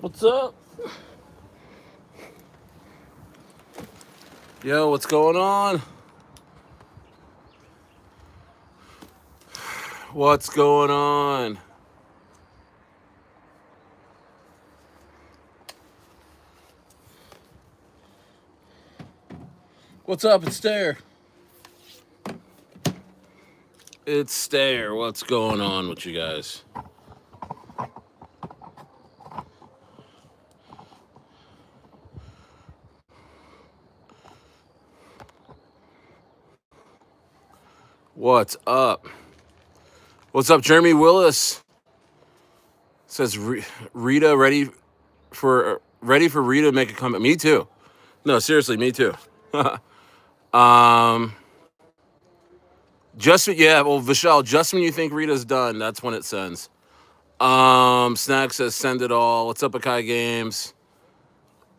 What's up? Yo, what's going on? What's going on? What's up? It's Stayer. It's Stayer. What's going on with you guys? What's up? What's up, Jeremy Willis? Says Rita ready for Rita to make a comeback. Me too. No, seriously, me too. um, well, Vishal, just when you think Rita's done, that's when it sends. Snack says send it all. What's up, Akai Games?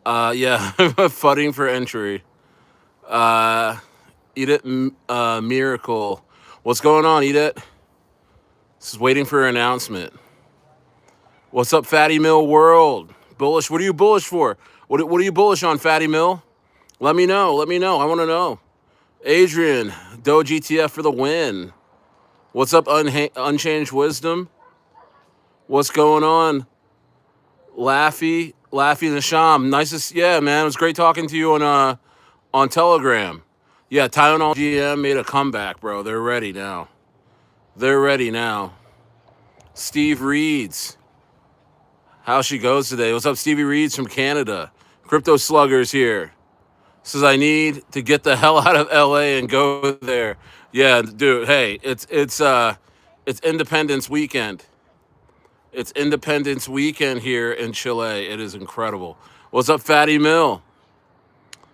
Yeah, fudding for entry. Eat it, miracle. What's going on, Eat it? This is waiting for an announcement. What's up, Fatty Mill World? Bullish? What are you bullish for? What are you bullish on, Fatty Mill? Let me know. Let me know. I want to know. Adrian, DOGEETF for the win. What's up, Unchanged Wisdom? What's going on, Laffy Nisham? Nicest, yeah, man. It was great talking to you on Telegram. Yeah, Tylenol GM made a comeback, bro. They're ready now. They're ready now. Steve Reeds. How she goes today. What's up, Stevie Reeds from Canada? Crypto Sluggers here. Says I need to get the hell out of LA and go there. Yeah, dude, hey, it's Independence Weekend. It's Independence Weekend here in Chile. It is incredible. What's up, Fatty Mill?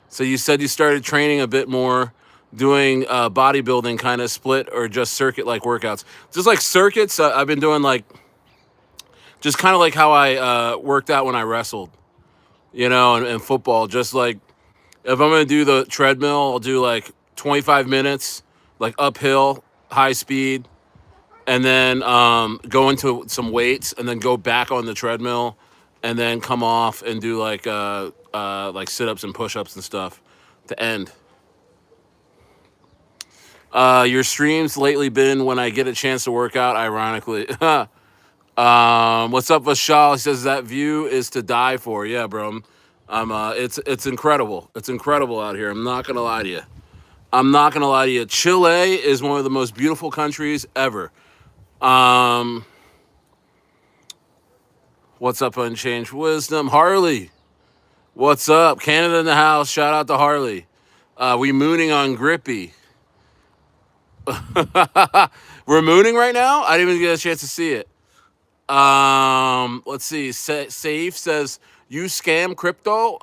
So you said you started training a bit more, doing bodybuilding kind of split or just circuit-like workouts. Just like circuits, I've been doing like, just kind of like how I worked out when I wrestled, you know, and football. Just like, if I'm going to do the treadmill, I'll do like 25 minutes, like uphill, high speed, and then go into some weights and then go back on the treadmill and then come off and do like sit-ups and push-ups and stuff to end. Your streams lately been when I get a chance to work out, ironically. What's up, Vishal? He says that view is to die for. Yeah, bro. It's incredible. It's incredible out here. I'm not gonna lie to you. I'm not gonna lie to you. Chile is one of the most beautiful countries ever. What's up, Unchanged Wisdom? Harley. What's up? Canada in the house. Shout out to Harley. We mooning on Grippy. We're mooning right now? I didn't even get a chance to see it. Let's see. Safe says, you scam crypto?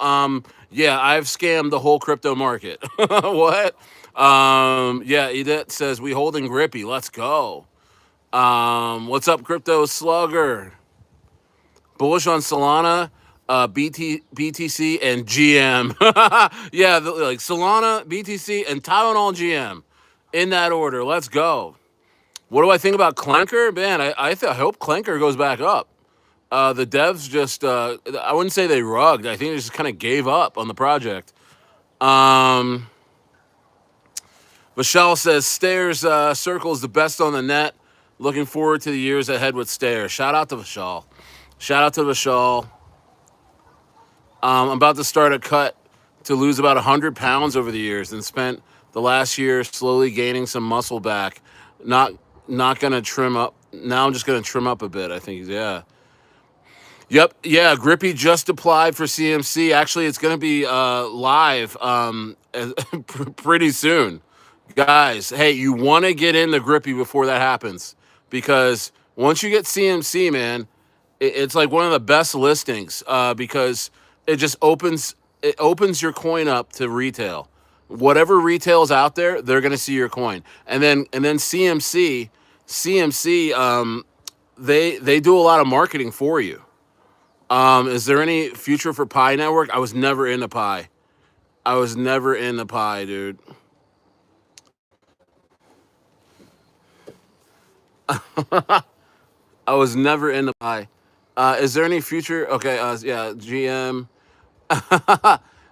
Yeah, I've scammed the whole crypto market. What? Yeah, Edith says, we holding Grippy. Let's go. What's up, Crypto Slugger? Bullish on Solana, BTC, and GM. Yeah, like Solana, BTC, and Tylenol GM. In that order. Let's go. What do I think about Clanker? Man, I hope Clanker goes back up. The devs just, I wouldn't say they rugged. I think they just kind of gave up on the project. Vishal says, Stairs Circle is the best on the net. Looking forward to the years ahead with Stairs. Shout out to Vishal. Shout out to Vishal. I'm about to start a cut to lose about 100 pounds over the years and spent the last year slowly gaining some muscle back. Not going to trim up. Now I'm just going to trim up a bit, I think. Yeah. Yep. Yeah. Grippy just applied for CMC. Actually, it's going to be live pretty soon. Guys, hey, you want to get in the Grippy before that happens. Because once you get CMC, man, it's like one of the best listings because it just opens your coin up to retail. Whatever retail is out there, they're going to see your coin. And then CMC, they do a lot of marketing for you. Is there any future for Pi Network? I was never into Pi. Dude. I was never into Pi. Is there any future? Okay, yeah,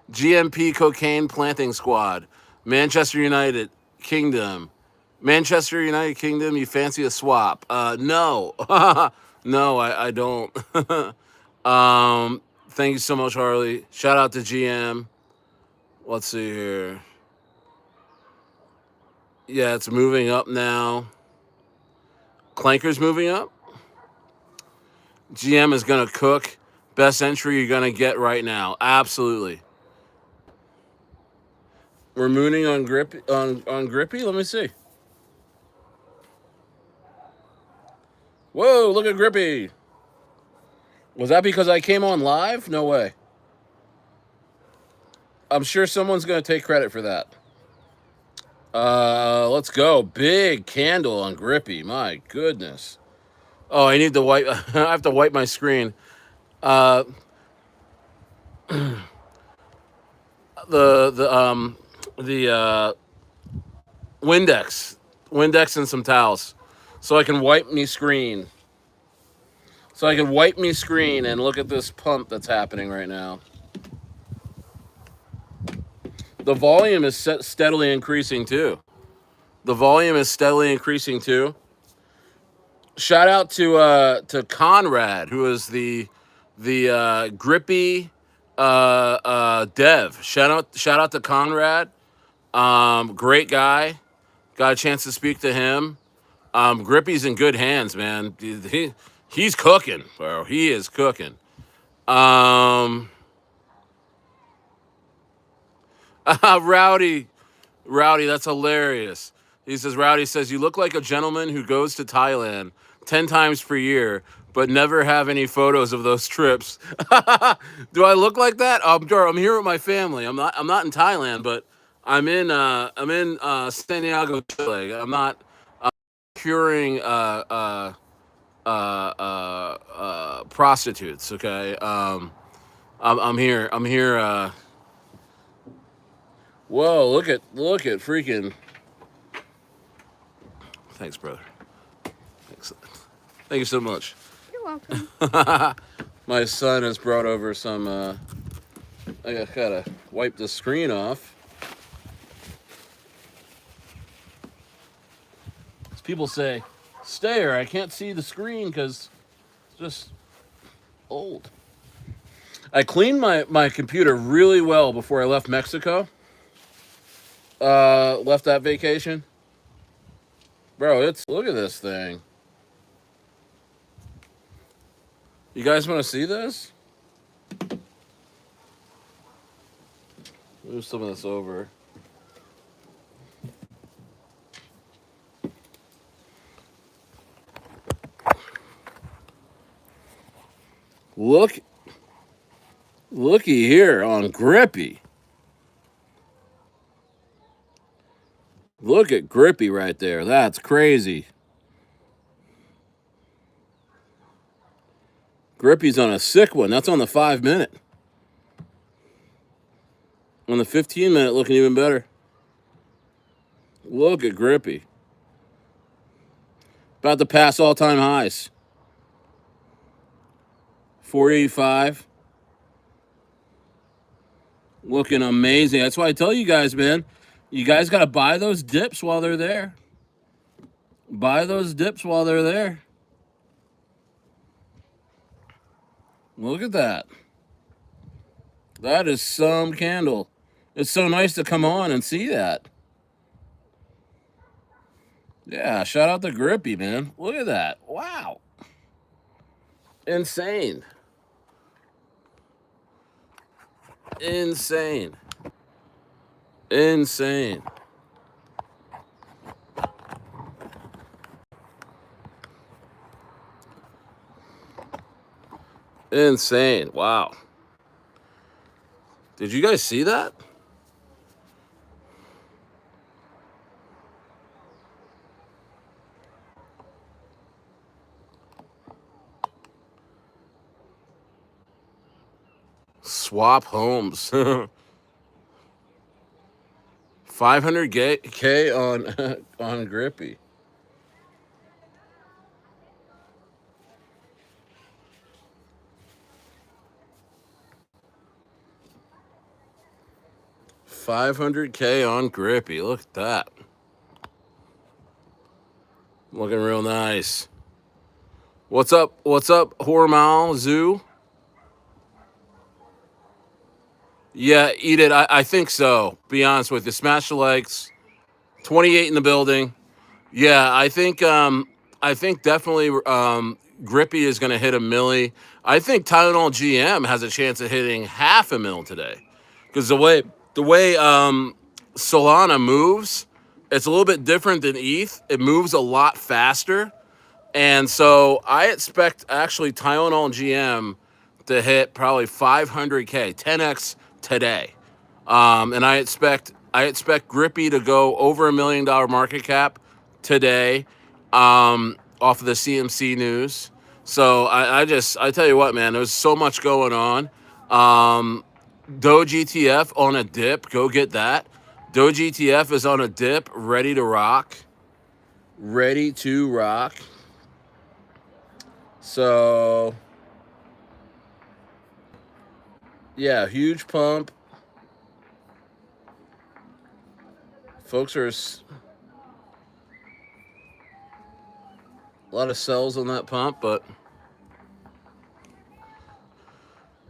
GMP Cocaine Planting Squad, Manchester United Kingdom, Manchester United Kingdom. You fancy a swap? No, no, I don't. Thank you so much, Harley. Shout out to GM. Let's see here. Yeah, it's moving up now. Clanker's moving up. GM is gonna cook. Best entry you're gonna get right now. Absolutely. We're mooning on Grippy. Let me see. Whoa, look at Grippy. Was that because I came on live? No way. I'm sure someone's gonna take credit for that. Let's go. Big candle on Grippy. My goodness. Oh, I need to wipe. I have to wipe my screen. Uh, the Windex and some towels, so I can wipe me screen. So I can wipe me screen and look at this pump that's happening right now. The volume is steadily increasing too. The volume is steadily increasing too. Shout out to Conrad, who is the Grippy dev. Shout out to Conrad. Great guy. Got a chance to speak to him. Grippy's in good hands, man. He's cooking, bro. He is cooking. Rowdy, that's hilarious. He says, Rowdy says, you look like a gentleman who goes to Thailand 10 times per year, but never have any photos of those trips. Do I look like that? I'm here with my family. I'm not in Thailand, but I'm in Santiago, Chile. I'm not curing prostitutes. Okay. I'm here. Whoa! Look at freaking. Thanks, brother. Thanks. Thank you so much. You're welcome. My son has brought over some. I gotta wipe the screen off. As people say, Stayer, I can't see the screen because it's just old. I cleaned my computer really well before I left Mexico. Left that vacation. Bro, look at this thing. You guys want to see this? Move some of this over. Looky here on Grippy. Look at Grippy right there. That's crazy. Grippy's on a sick one. That's on the 5-minute. On the 15-minute, looking even better. Look at Grippy. About to pass all-time highs. 485. Looking amazing. That's why I tell you guys, man, you guys got to buy those dips while they're there. Buy those dips while they're there. Look at that. That is some candle. It's so nice to come on and see that. Yeah, shout out to Grippy, man. Look at that. Wow. Insane. Insane. Insane. Insane. Wow. Did you guys see that? Swap homes. 500K on Grippy. 500K on Grippy. Look at that. Looking real nice. What's up? What's up, Hormal Zoo? Yeah, eat it. I think so. Be honest with you. Smash the likes. 28 in the building. Yeah, I think definitely Grippy is going to hit a milli. I think Tylenol GM has a chance of hitting half a mil today, because the way Solana moves, it's a little bit different than ETH. It moves a lot faster, and so I expect actually Tylenol GM to hit probably 500K, 10x today. And I expect Grippy to go over $1 million market cap today, off of the CMC news. So I tell you what, man, there's so much going on. DOGEETF on a dip, go get that. DOGEETF is on a dip, ready to rock. Ready to rock. So yeah, huge pump. Folks are a lot of sells on that pump, but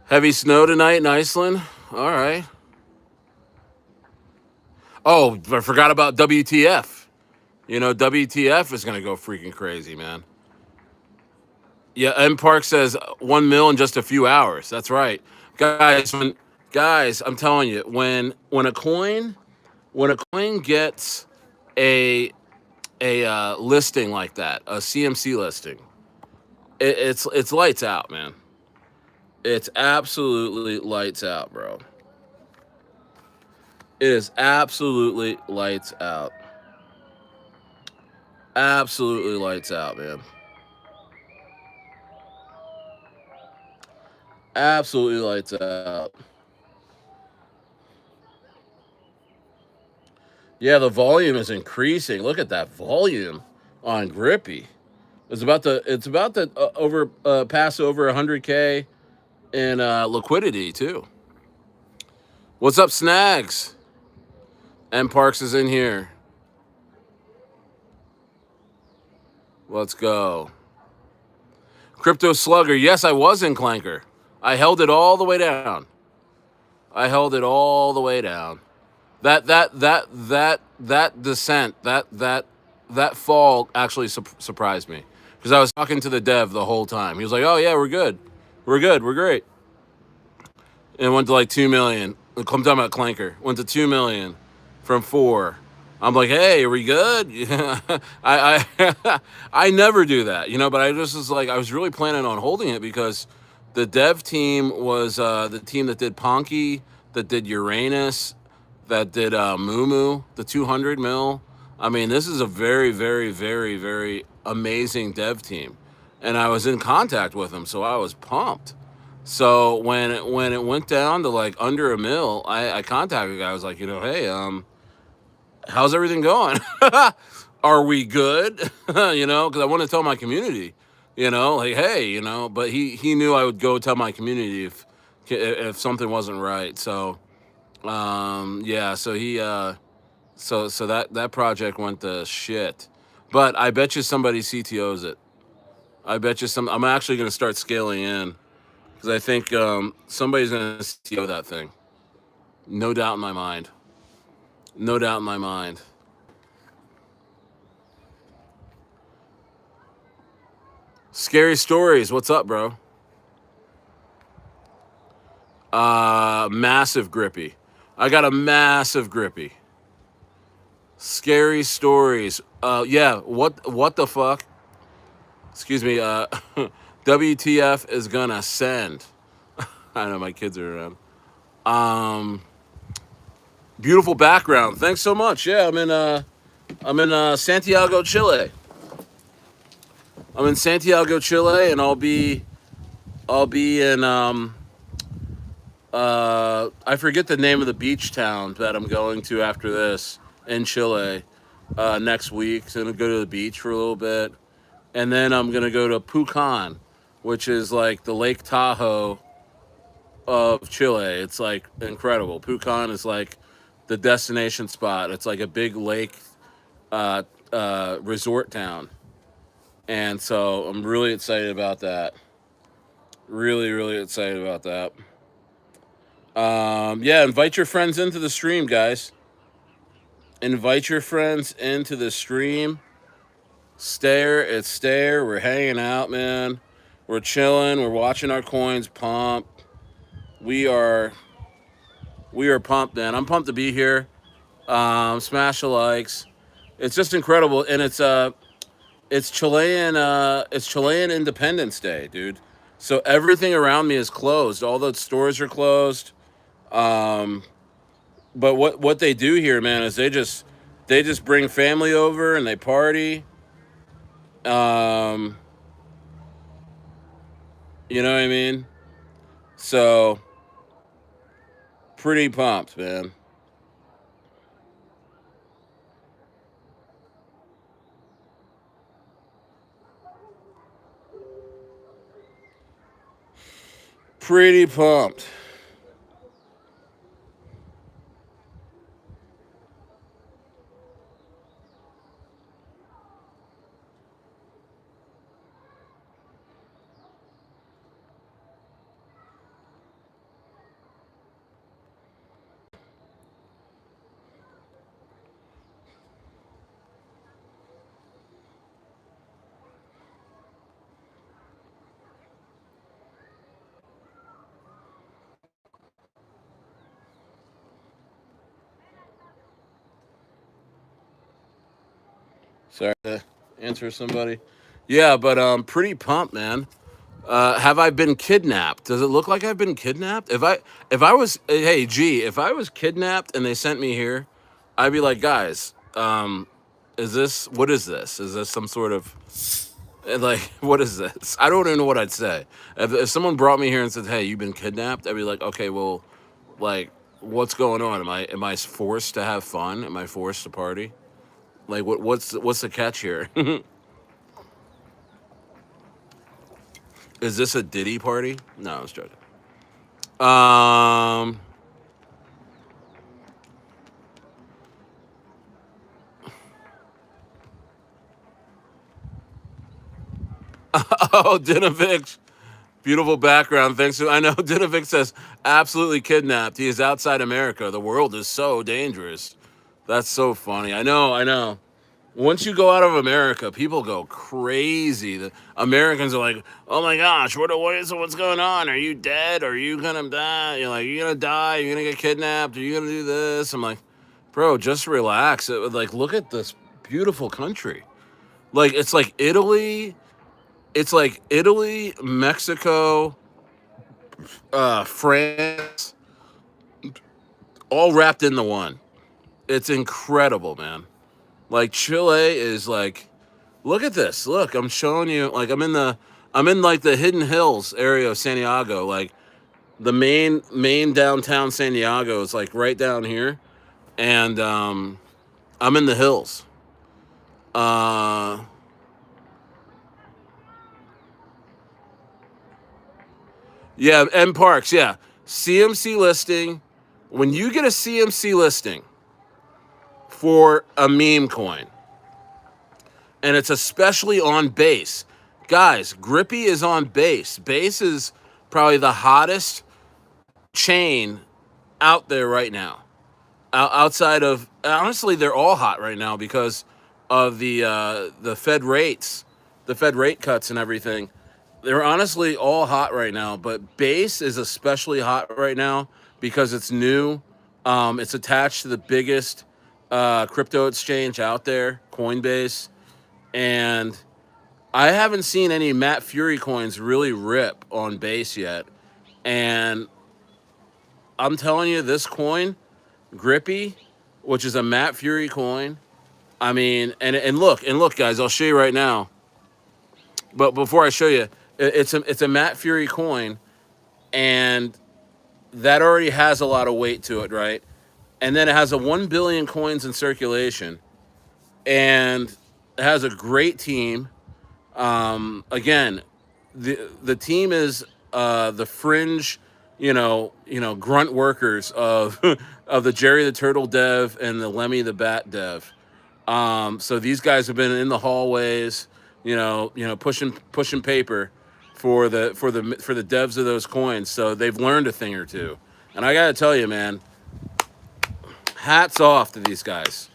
heavy snow tonight in Iceland. All right. Oh, I forgot about WTF. You know, WTF is going to go freaking crazy, man. Yeah, M Park says 1 mil in just a few hours. That's right. Guys, I'm telling you, when a coin gets a listing like that, a CMC listing, it's lights out, man. It's absolutely lights out, bro. It is absolutely lights out. Absolutely lights out, man. Absolutely lights out. Yeah, the volume is increasing. Look at that volume on Grippy. It's about to pass over 100K in liquidity too. What's up, Snags? M Parks is in here. Let's go. Crypto Slugger. Yes, I was in Clanker. I held it all the way down. That descent, that fall actually surprised me, because I was talking to the dev the whole time. He was like, "Oh yeah, we're good, we're great." And it went to like 2 million. I'm talking about Clanker. Went to 2 million from 4. I'm like, "Hey, are we good?" I never do that, you know. But I just was like, I was really planning on holding it, because the dev team was the team that did Ponky, that did Uranus, that did Moo, the 200 mil. I mean, this is a very, very, very, very amazing dev team, and I was in contact with them, so I was pumped. So when it went down to like under a mil, I contacted the guy. I was like, you know, hey, how's everything going? Are we good? You know, because I want to tell my community, you know, like, hey, you know. But he knew I would go tell my community if something wasn't right. So yeah, so he so that project went to shit. But I bet you somebody CTOs it. I bet you I'm actually going to start scaling in, because I think somebody's going to CTO that thing. No doubt in my mind. No doubt in my mind. Scary Stories. What's up, bro? Massive Grippy. I got a massive Grippy. Scary Stories. Yeah. What the fuck? Excuse me. WTF is gonna send. I know my kids are around. Beautiful background. Thanks so much. Yeah, I'm in Santiago, Chile. I'm in Santiago, Chile, and I'll be in I forget the name of the beach town that I'm going to after this in Chile next week. So I'm gonna go to the beach for a little bit, and then I'm gonna go to Pucón, which is like the Lake Tahoe of Chile. It's like incredible. Pucón is like the destination spot. It's like a big lake uh, resort town, and so I'm really excited about that. Really, really excited about that. Yeah, invite your friends into the stream, guys. Invite your friends into the stream. Stayer, it's Stayer. We're hanging out, man. We're chilling. We're watching our coins pump. We are we are pumped, man. I'm pumped to be here. Smash the likes. It's just incredible, and it's Chilean Independence Day, dude. So everything around me is closed. All the stores are closed. Um, but what they do here, man, is they just bring family over and they party. Um, you know what I mean? So pretty pumped, man. Pretty pumped. Sorry to answer somebody. Yeah, but pretty pumped, man. Have I been kidnapped? Does it look like I've been kidnapped? If I was hey G, if I was kidnapped and they sent me here, I'd be like, guys, is this what is this? Is this some sort of like what is this? I don't even know what I'd say. If someone brought me here and said, hey, you've been kidnapped, I'd be like, okay, well, like what's going on? Am I forced to have fun? Am I forced to party? Like what's the catch here? Is this a Diddy party? No, I was joking. Um. Oh, Dinovic. Beautiful background. Thanks. I know Dinovic says absolutely kidnapped. He is outside America. The world is so dangerous. That's so funny. I know. I know. Once you go out of America, people go crazy. The Americans are like, "Oh my gosh, what's going on? Are you dead? Are you gonna die? You're like, you're gonna die? You're gonna get kidnapped? Are you gonna do this?" I'm like, "Bro, just relax. Like, look at this beautiful country. Like, it's like Italy, Mexico, France, all wrapped into one. It's incredible, man. Like Chile is like, look at this. Look, I'm showing you. Like I'm in like the hidden hills area of Santiago. Like the main downtown Santiago is like right down here, and I'm in the hills. Uh, yeah, and parks. Yeah, CMC listing. When you get a CMC listing for a meme coin, and it's especially on base. Guys, Grippy is on base. Base is probably the hottest chain out there right now. Outside of honestly, they're all hot right now because of the Fed rates, the Fed rate cuts and everything. They're honestly all hot right now, but base is especially hot right now because it's new. It's attached to the biggest crypto exchange out there, Coinbase, and I haven't seen any Matt Fury coins really rip on base yet. And I'm telling you, this coin, Grippy, which is a Matt Fury coin. I mean, and look, guys, I'll show you right now. But before I show you, it's a Matt Fury coin, and that already has a lot of weight to it, right? And then it has a 1 billion coins in circulation, and it has a great team. Again, the team is the Fringe grunt workers of of the Jerry the Turtle dev and the Lemmy the Bat dev. So these guys have been in the hallways, pushing paper for the devs of those coins. So they've learned a thing or two. And I gotta tell you, man, hats off to these guys.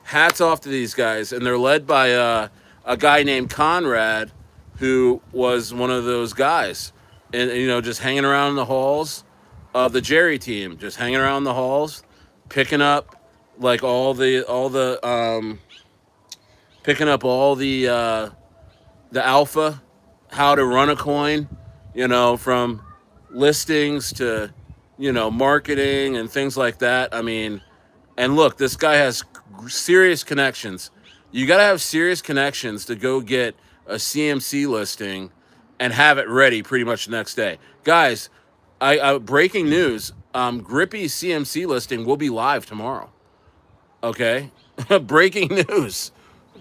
Hats off to these guys, and they're led by a guy named Conrad, who was one of those guys, and just hanging around in the halls of the Jerry team, just hanging around the halls, picking up like picking up all the alpha, how to run a coin, from listings to marketing and things like that. I mean, and look, this guy has serious connections. You got to have serious connections to go get a CMC listing and have it ready pretty much the next day. Guys, I breaking news. Grippy CMC listing will be live tomorrow. Okay, breaking news.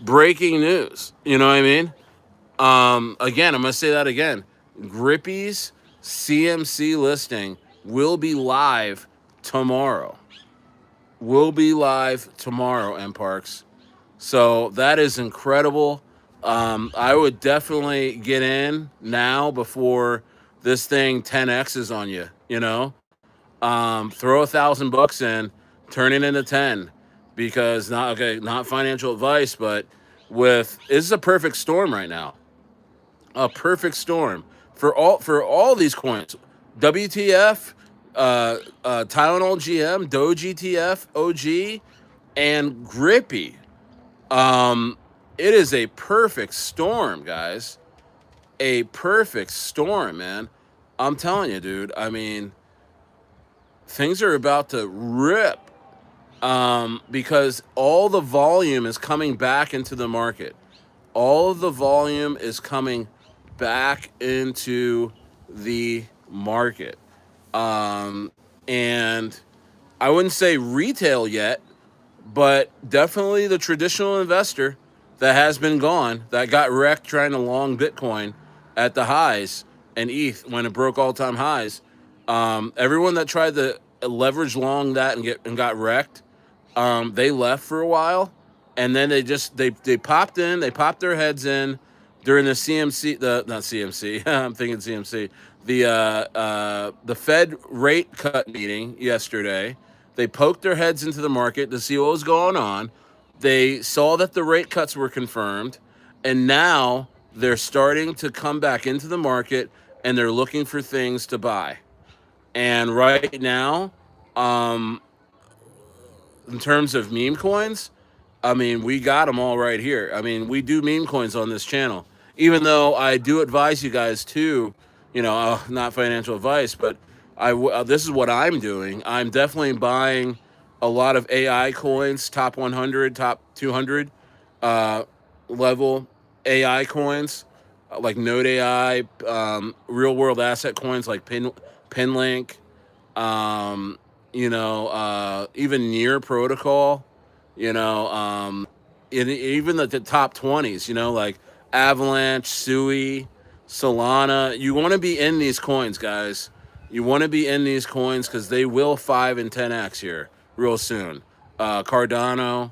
Breaking news. You know what I mean? Again, I'm gonna say that again. Grippy's CMC listing will be live tomorrow. Will be live tomorrow, M Parks. So that is incredible. I would definitely get in now before this thing 10x's on you. Throw $1,000 in, turn it into 10, because not financial advice, but this is a perfect storm right now. A perfect storm for all these coins. WTF, Tylenol GM, DOGEETF, OG, and Grippy. It is a perfect storm, guys. A perfect storm, man. I'm telling you, dude. I mean, things are about to rip, because all the volume is coming back into the market. All of the volume is coming back into the market. And I wouldn't say retail yet, but definitely the traditional investor that has been gone, that got wrecked trying to long Bitcoin at the highs and ETH when it broke all-time highs. Everyone that tried to leverage long that and got wrecked, they left for a while, and then they popped their heads in during the CMC, not CMC, I'm thinking CMC, the Fed rate cut meeting yesterday. They poked their heads into the market to see what was going on. They saw that the rate cuts were confirmed, and now they're starting to come back into the market, and they're looking for things to buy. And right now, in terms of meme coins, I mean, we got them all right here. I mean, we do meme coins on this channel, even though I do advise you guys to, not financial advice, but this is what I'm doing. I'm definitely buying a lot of AI coins, top 100, top 200 level AI coins, like Node AI, real world asset coins like Pinlink, even Near Protocol, even the top 20s, like Avalanche, Sui, Solana. You want to be in these coins, guys. You want to be in these coins because they will 5 and 10x here real soon. Cardano,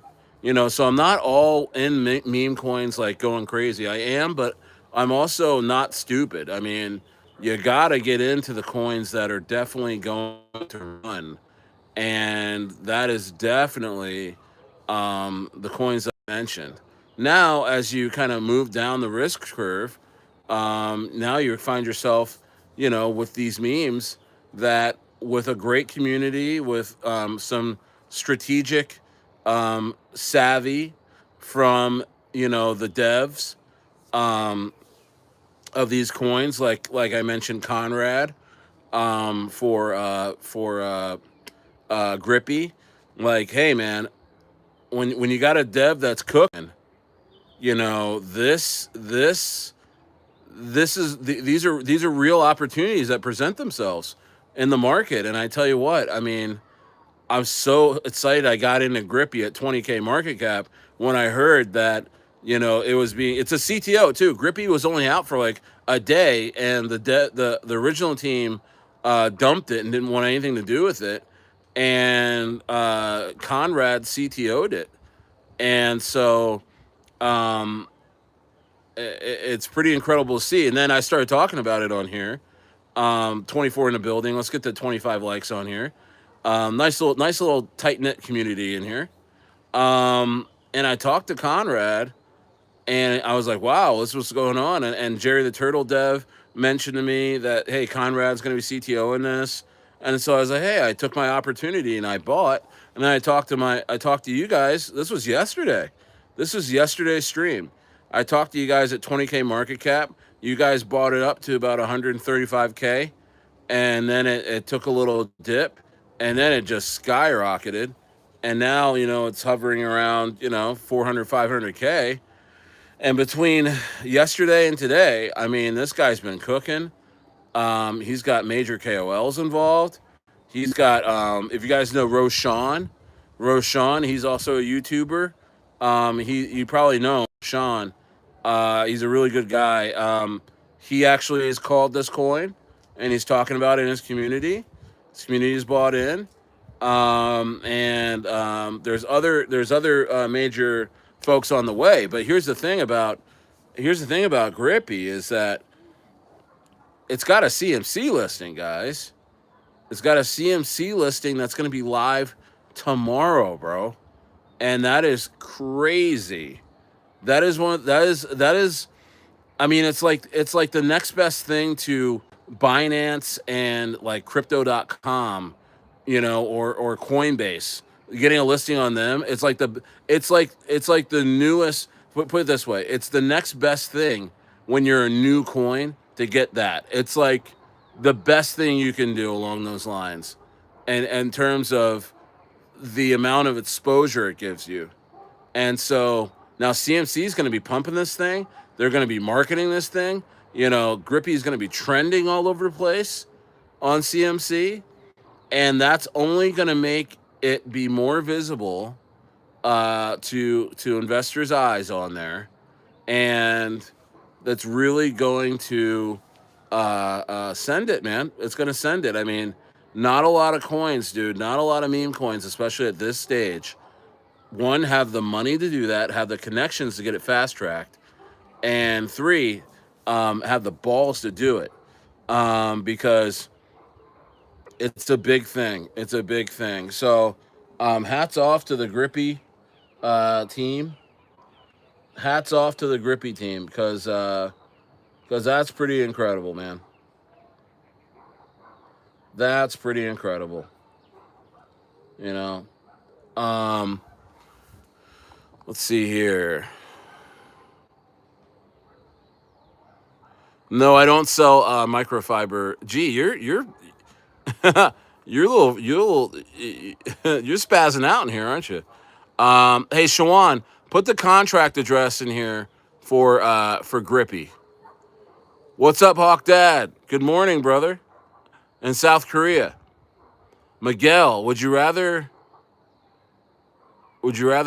so I'm not all in meme coins like going crazy. I am, but I'm also not stupid. I mean, you got to get into the coins that are definitely going to run. And that is definitely the coins I mentioned. Now, as you kind of move down the risk curve, now you find yourself, with these memes that with a great community, with some strategic savvy from, the devs of these coins, like I mentioned, Conrad, for Grippy. Like, hey man, when you got a dev that's cooking, these are real opportunities that present themselves in the market. And I tell you what, I mean, I'm so excited I got into Grippy at 20K market cap when I heard that, it's a CTO too. Grippy was only out for like a day, and the original team dumped it and didn't want anything to do with it. And Conrad CTO'd it. And so um, it's pretty incredible to see. And then I started talking about it on here. 24 in the building. Let's get to 25 likes on here. Nice little tight knit community in here. And I talked to Conrad, and I was like, wow, this was going on. And Jerry the Turtle Dev mentioned to me that, hey, Conrad's going to be CTO in this. And so I was like, hey, I took my opportunity and I bought. And then I talked to you guys. This was yesterday. This was yesterday's stream. I talked to you guys at 20K market cap. You guys bought it up to about 135K. And then it took a little dip. And then it just skyrocketed. And now, it's hovering around, 400, 500K. And between yesterday and today, I mean, this guy's been cooking. He's got major KOLs involved. He's got, if you guys know Roshan, he's also a YouTuber. You probably know Sean. He's a really good guy. He actually has called this coin, and he's talking about it in his community. His community is bought in. And there's other major folks on the way. But here's the thing about Grippy is that it's got a CMC listing, guys. It's got a CMC listing that's going to be live tomorrow, bro. And that is crazy. That is. I mean, it's like the next best thing to Binance and like crypto.com, or Coinbase. Getting a listing on them, it's like the newest. Put it this way, it's the next best thing when you're a new coin to get that. It's like the best thing you can do along those lines, and in terms of the amount of exposure it gives you. And so now CMC is going to be pumping this thing. They're going to be marketing this thing. Grippy is going to be trending all over the place on CMC. And that's only going to make it be more visible to investors' eyes on there. And that's really going to send it, man. It's going to send it. I mean, not a lot of coins, dude. Not a lot of meme coins, especially at this stage. One, have the money to do that, have the connections to get it fast-tracked. And three, have the balls to do it. Because it's a big thing. It's a big thing. So, hats off to the Grippy team. Hats off to the Grippy team because that's pretty incredible, man. That's pretty incredible. Let's see here. No, I don't sell microfiber. Gee, you're you're you're spazzing out in here, aren't you? Hey, Shawan, put the contract address in here for Grippy. What's up, Hawk Dad? Good morning, brother. In South Korea. Miguel, would you rather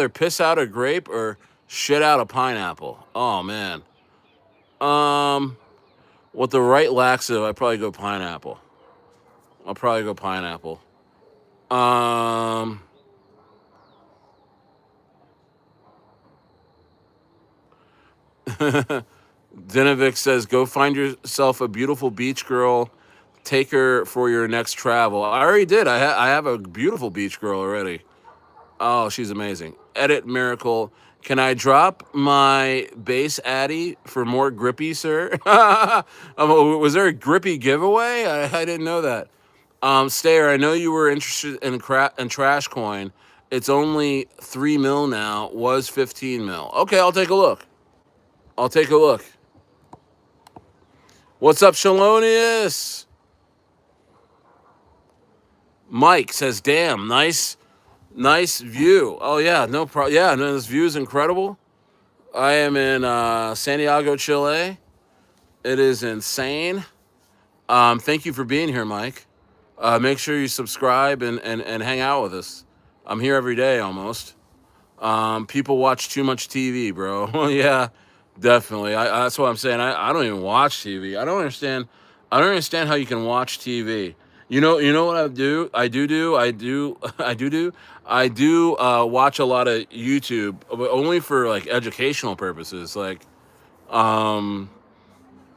piss out a grape or shit out a pineapple? Oh man. With the right laxative, I'd probably go pineapple. I'll probably go pineapple. Dinovic says, go find yourself a beautiful beach girl. Take her for your next travel. I already did. I have a beautiful beach girl already. Oh, she's amazing. Edit Miracle. Can I drop my base Addy for more Grippy, sir? Was there a Grippy giveaway? I didn't know that. Stayer, I know you were interested in Trash Coin. It's only 3 mil now. Was 15 mil. Okay, I'll take a look. What's up, Shalonius? Mike says, damn, nice view. Oh, yeah, no problem. Yeah, no, this view is incredible. I am in Santiago, Chile. It is insane. Thank you for being here, Mike. Make sure you subscribe and hang out with us. I'm here every day almost. People watch too much TV, bro. Yeah, definitely. That's what I'm saying. I don't even watch TV. I don't understand how you can watch TV. You know what I do? I do watch a lot of YouTube, but only for like educational purposes. Like, um,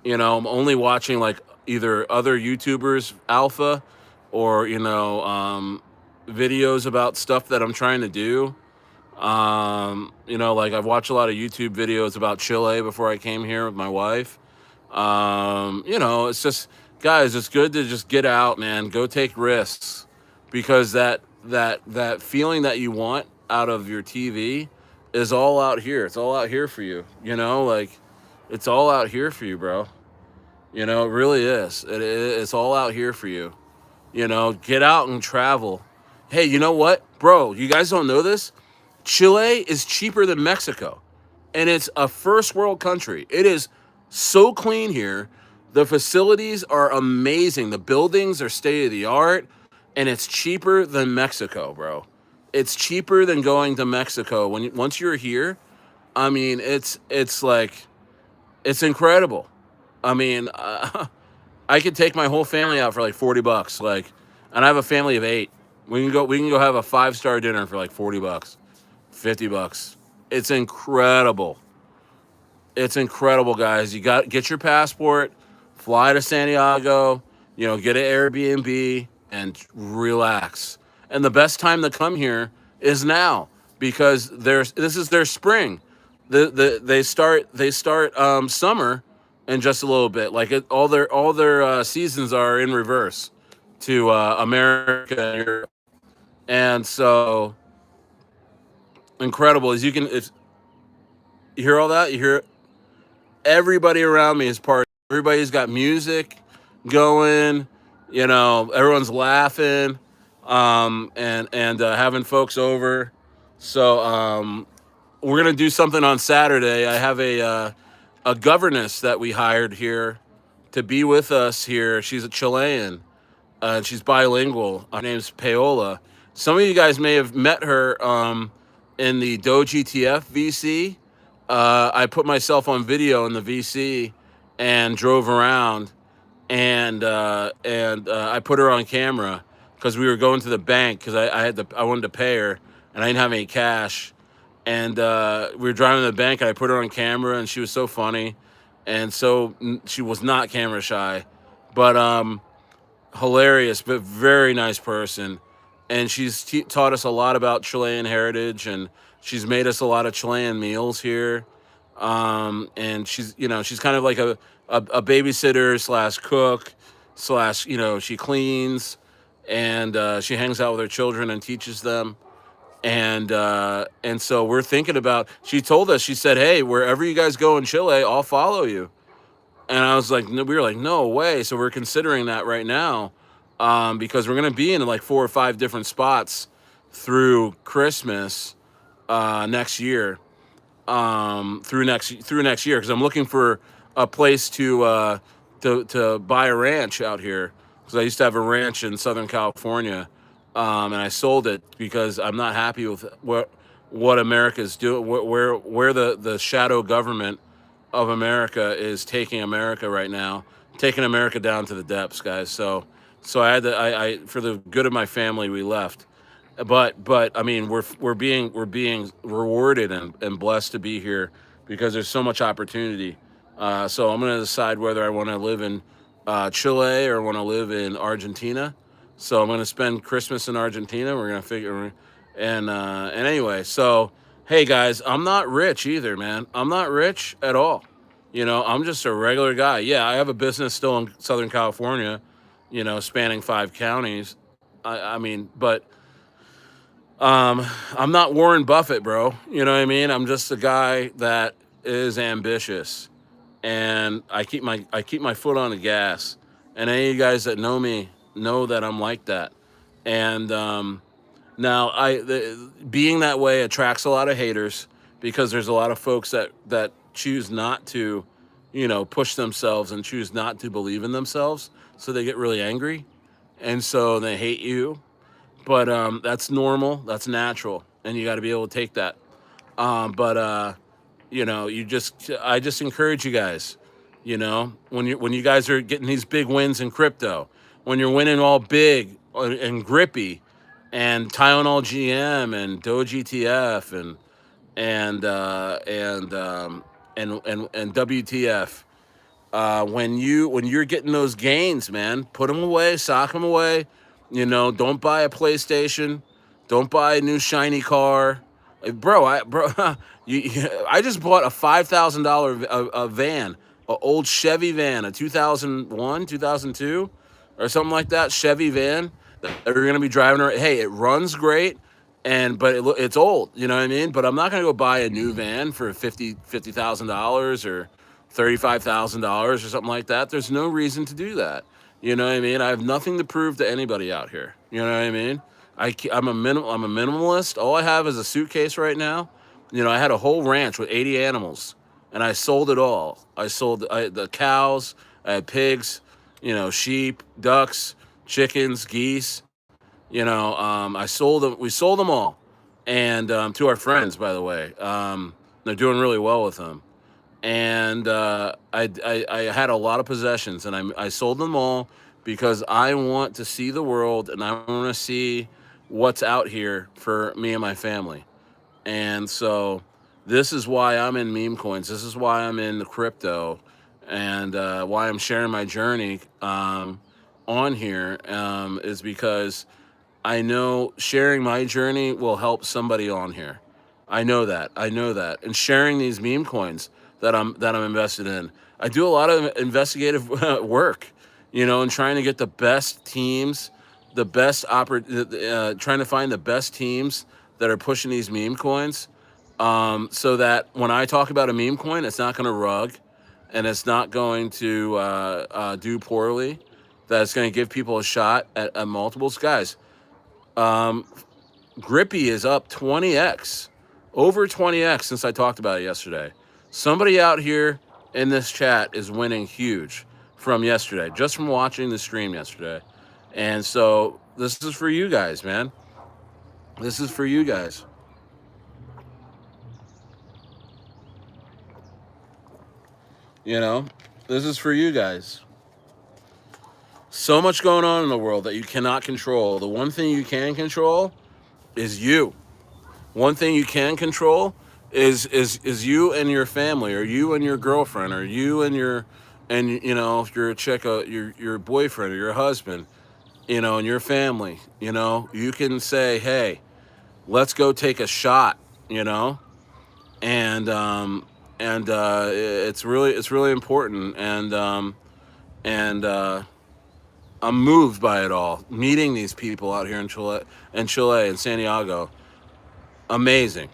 I'm only watching like either other YouTubers alpha or videos about stuff that I'm trying to do. Like I've watched a lot of YouTube videos about Chile before I came here with my wife. It's just guys, it's good to just get out, man. Go take risks because that feeling that you want out of your TV is all out here. It's all out here for you. Like it's all out here for you, bro. It really is. It's all out here for you. Get out and travel. Hey, you know what, bro? You guys don't know this. Chile is cheaper than Mexico, and it's a first world country. It is so clean here. The facilities are amazing. The buildings are state of the art, and it's cheaper than Mexico, bro. It's cheaper than going to Mexico. Once you're here, I mean, it's like it's incredible. I mean, I could take my whole family out for like $40, like, and I have a family of 8. We can go have a 5-star dinner for like $40, $50. It's incredible. It's incredible, guys. You got get your passport, fly to Santiago, get an Airbnb and relax. And the best time to come here is now because this is their spring. They start summer in just a little bit. Like all their seasons are in reverse to America and Europe. And so incredible as you can if you hear all that, you hear everybody around me is part. Everybody's got music going. Everyone's laughing, and having folks over. So we're gonna do something on Saturday. I have a governess that we hired here to be with us here. She's a Chilean. She's bilingual. Her name's Paola. Some of you guys may have met her in the DOGEETF VC. I put myself on video in the VC and drove around, and I put her on camera because we were going to the bank because I wanted to pay her and I didn't have any cash, and we were driving to the bank and I put her on camera and she was so funny, and so she was not camera shy, but hilarious, but very nice person. And she's taught us a lot about Chilean heritage, and she's made us a lot of Chilean meals here. And she's kind of like a babysitter slash cook slash, she cleans, and she hangs out with her children and teaches them. And so we're thinking about. She told us. She said, "Hey, wherever you guys go in Chile, I'll follow you." And I was like, no, we were like, no way. So we're considering that right now, because we're gonna be in like 4 or 5 different spots through Christmas next year, through next year, because I'm looking for a place to buy a ranch out here because I used to have a ranch in Southern California, and I sold it because I'm not happy with what America's doing, where the shadow government of America is taking America right now, taking America down to the depths, guys. So I had to, I for the good of my family, we left. But I mean, we're being rewarded and blessed to be here because there's so much opportunity. So I'm gonna decide whether I want to live in Chile or want to live in Argentina. So I'm gonna spend Christmas in Argentina. We're gonna figure, and anyway, so hey guys, I'm not rich either, man. I'm not rich at all. I'm just a regular guy. Yeah, I have a business still in Southern California, spanning 5 counties. I mean, but I'm not Warren Buffett, bro. You know what I mean? I'm just a guy that is ambitious, and I keep my foot on the gas. And any of you guys that know me know that I'm like that. And now being that way attracts a lot of haters because there's a lot of folks that choose not to, push themselves and choose not to believe in themselves. So they get really angry, and so they hate you. But that's normal. That's natural, and you got to be able to take that. But I just encourage you guys. When you guys are getting these big wins in crypto, when you're winning all big and Grippy and Tylenol GM and DOGEETF and WTF. When you're getting those gains, man, put them away, sock them away. Don't buy a PlayStation, don't buy a new shiny car. Bro, I just bought a $5,000 a van, an old Chevy van, a 2001, 2002, or something like that, Chevy van that we're gonna be driving around. Hey, it runs great, but it's old. You know what I mean? But I'm not gonna go buy a new van for $50,000 or $35,000 or something like that. There's no reason to do that. You know what I mean? I have nothing to prove to anybody out here. You know what I mean? I'm a minimalist. All I have is a suitcase right now. I had a whole ranch with 80 animals, and I sold it all. I sold the cows. I had pigs, sheep, ducks, chickens, geese. I sold them. We sold them all, and to our friends, by the way. They're doing really well with them. And I had a lot of possessions, and I sold them all because I want to see the world, and I want to see what's out here for me and my family. And so this is why I'm in meme coins. This is why I'm in the crypto, and why I'm sharing my journey on here, is because I know sharing my journey will help somebody on here. I know that. I know that. And sharing these meme coins that I'm invested in. I do a lot of investigative work, and trying to get the best teams, trying to find the best teams that are pushing these meme coins, so that when I talk about a meme coin, it's not going to rug, and it's not going to do poorly. That it's going to give people a shot at multiples, guys. Grippy is up 20x, over 20x since I talked about it yesterday. Somebody out here in this chat is winning huge from yesterday, just from watching the stream yesterday. And so this is for you guys, man. This is for you guys. This is for you guys. So much going on in the world that you cannot control. The one thing you can control is you. One thing you can control is you and your family, or you and your girlfriend, or you and if you're a chick, your boyfriend or your husband, and your family. You can say, hey, let's go take a shot. And it's really important. And I'm moved by it all. Meeting these people out here in Chile and Santiago, amazing.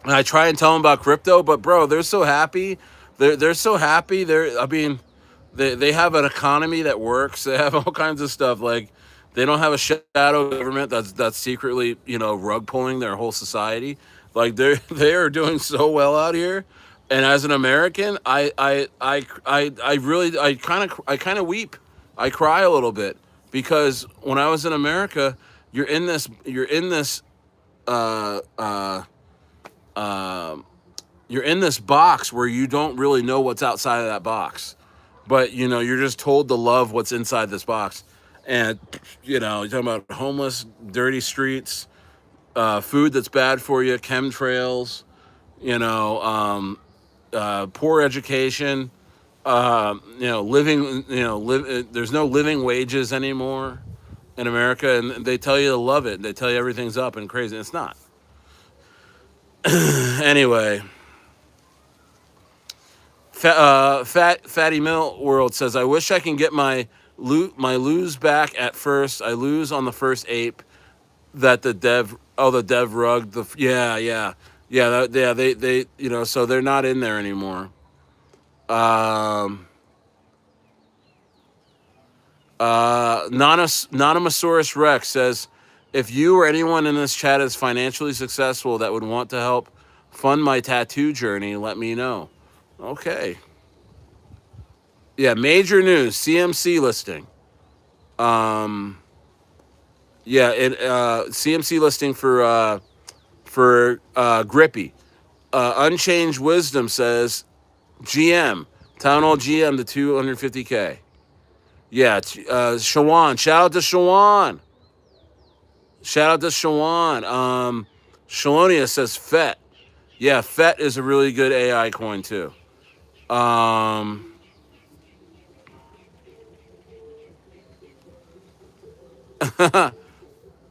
And I try and tell them about crypto, but bro, they're so happy. They're so happy. They have an economy that works. They have all kinds of stuff. Like, they don't have a shadow government that's secretly, rug pulling their whole society. Like, they are doing so well out here. And as an American, I kind of weep. I cry a little bit, because when I was in America, you're in this you're in this box where you don't really know what's outside of that box, but you're just told to love what's inside this box. And you're talking about homeless, dirty streets, food that's bad for you, chemtrails, poor education, there's no living wages anymore in America, and they tell you to love it. They tell you everything's up and crazy. It's not. Anyway, Fatty Mill World says, I wish I can get my lose back at first. I lose on the first ape that the dev rug. They so they're not in there anymore. Nanomosaurus Rex says, if you or anyone in this chat is financially successful that would want to help fund my tattoo journey, let me know. Okay. Yeah, major news, CMC listing. CMC listing for Grippy. Unchanged Wisdom says GM, Town Hall GM to 250K. Yeah, Shawan. Shout out to Shawan. Shout out to Shawan. Shalonia says FET. Yeah, FET is a really good AI coin too. Um,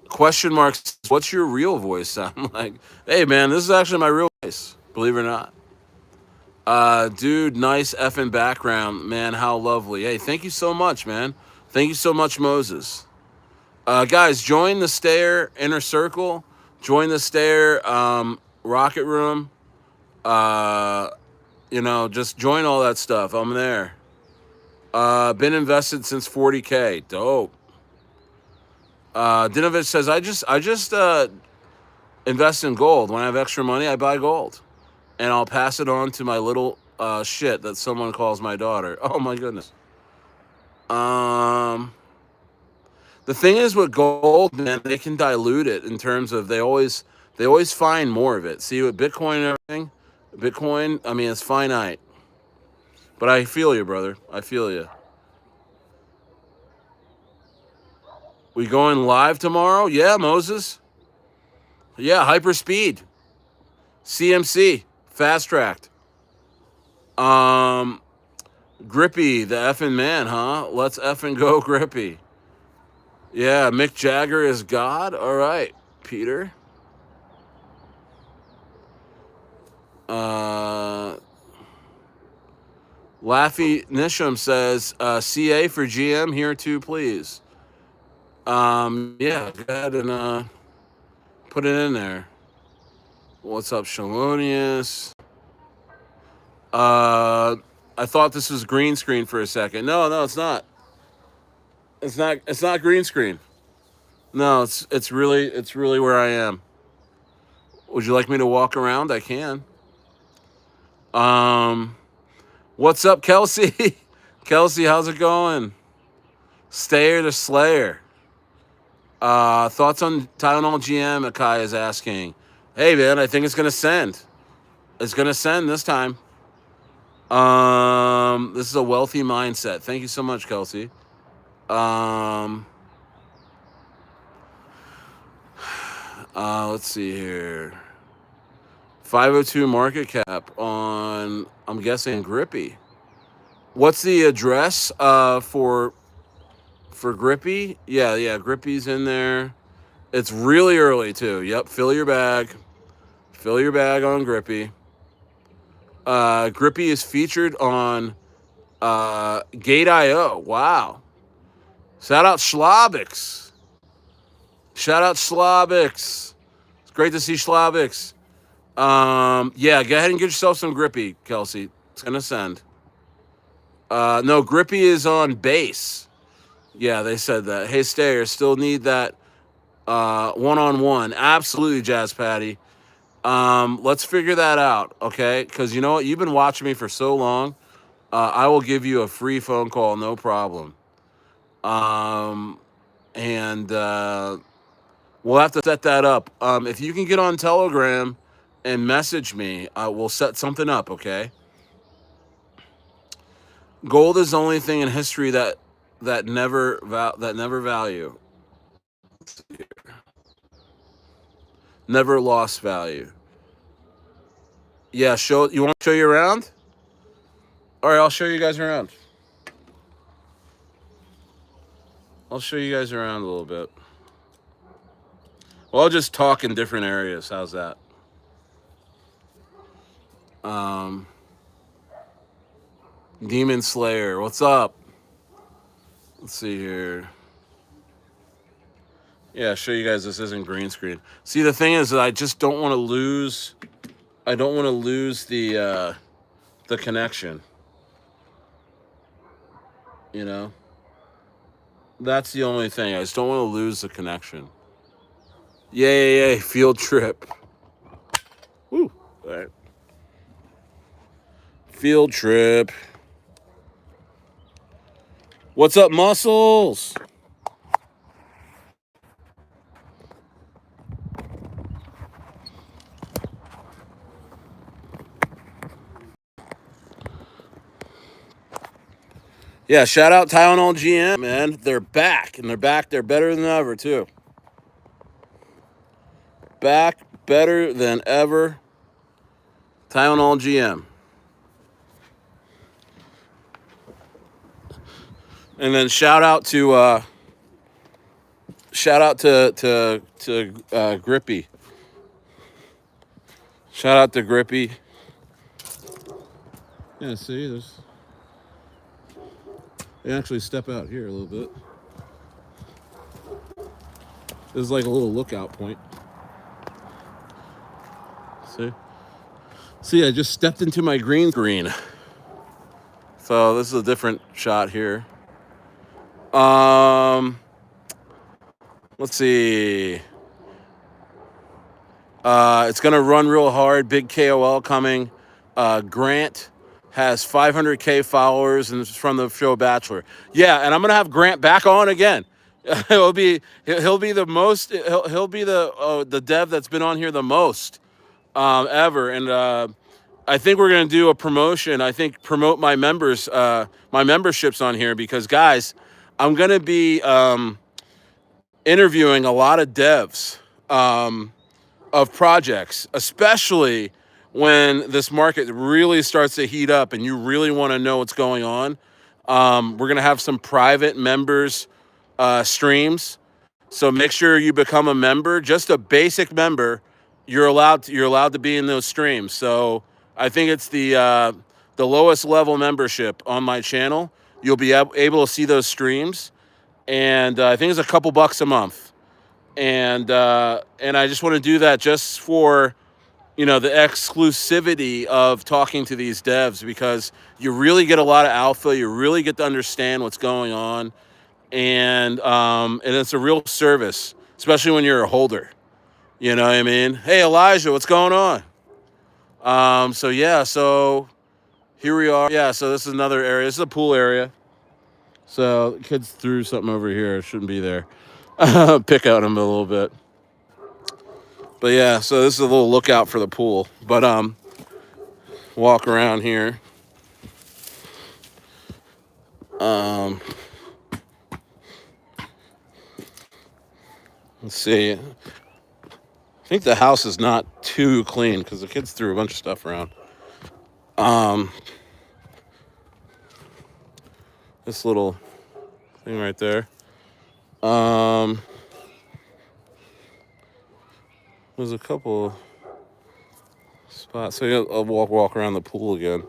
question marks. What's your real voice sound like? Hey man, this is actually my real voice. Believe it or not. Dude, nice effing background, man. How lovely. Hey, thank you so much, man. Thank you so much, Moses. Guys, join the Stayer Inner Circle. Join the Stayer Rocket Room. Uh, just join all that stuff. I'm there. Been invested since 40K. Dope. Dinovich says, I just invest in gold. When I have extra money, I buy gold. And I'll pass it on to my little shit that someone calls my daughter. Oh my goodness. Um, the thing is with gold, man, they can dilute it in terms of they always find more of it. See with Bitcoin and everything, Bitcoin, I mean it's finite. But I feel you, brother. I feel you. We going live tomorrow? Yeah, Moses. Yeah, hyperspeed. CMC. Fast tracked. Um Grippy, the effing man, huh? Let's effing go, Grippy. Yeah, Mick Jagger is God. All right, Peter. Uh, Laffy Nisham says, CA for GM here too, please. Yeah, go ahead and put it in there. What's up, Shalonius? I thought this was green screen for a second. No, it's not. It's not green screen. No, it's really where I am. Would you like me to walk around? I can. Um, what's up, Kelsey? Kelsey, how's it going? Stayer to Slayer. Thoughts on Tylenol GM? Akai is asking. Hey man, I think it's gonna send. It's gonna send this time. This is a wealthy mindset. Thank you so much, Kelsey. Um, let's see here. 502 market cap on, I'm guessing, Grippy. What's the address for Grippy? Yeah, Grippy's in there. It's really early too. Yep, fill your bag. Fill your bag on Grippy. Grippy is featured on Gate.io. Wow. Shout out Schlabix. Shout out Schlabix. It's great to see Schlabix. Yeah, go ahead and get yourself some Grippy, Kelsey. It's gonna send. No, Grippy is on base. Yeah, they said that. Hey, Stayer, still need that one-on-one. Absolutely, Jazz Patty. Let's figure that out, okay? Because you know what? You've been watching me for so long. I will give you a free phone call, no problem. And we'll have to set that up. If you can get on Telegram and message me, we'll set something up, okay? Gold is the only thing in history that never value, never lost value. Yeah, you want to show you around? All right, I'll show you guys around. I'll show you guys around a little bit. Well, I'll just talk in different areas. How's that? Demon Slayer, what's up? Let's see here. Yeah, show you guys this isn't green screen. See, the thing is that I just don't want to lose. I don't want to lose the connection. You know, that's the only thing. I just don't want to lose the connection. Yay! Field trip. Woo! All right. Field trip. What's up, muscles? Yeah, shout out Tylenol GM, man. They're back, and they're back. They're better than ever, too. Back better than ever. Tylenol GM. And then shout out to Grippy. Shout out to Grippy. Yeah, see, there's. They actually step out here a little bit. This is like a little lookout point. See, I just stepped into my green screen. So this is a different shot here. Let's see. It's gonna run real hard. Big KOL coming. Grant has 500K followers and it's from the show Bachelor. Yeah, and I'm gonna have Grant back on again. He'll be the most. He'll be the dev that's been on here the most ever. And I think we're gonna do a promotion. I think promote my members, my memberships on here because guys, I'm gonna be interviewing a lot of devs. Of projects, especially when this market really starts to heat up and you really want to know what's going on. We're going to have some private members streams. So make sure you become a member, just a basic member. You're allowed to be in those streams. So I think it's the lowest level membership on my channel. You'll be able to see those streams. And I think it's a couple bucks a month. And I just want to do that just for the exclusivity of talking to these devs because you really get a lot of alpha, you really get to understand what's going on, and it's a real service, especially when you're a holder. You know what I mean? Hey Elijah, what's going on? So here we are. Yeah, so this is another area. This is a pool area. So the kids threw something over here. It shouldn't be there. Pick at them a little bit. But yeah, so this is a little lookout for the pool. But walk around here. Let's see. I think the house is not too clean because the kids threw a bunch of stuff around. This little thing right there. There's a couple spots. So I'll walk around the pool again.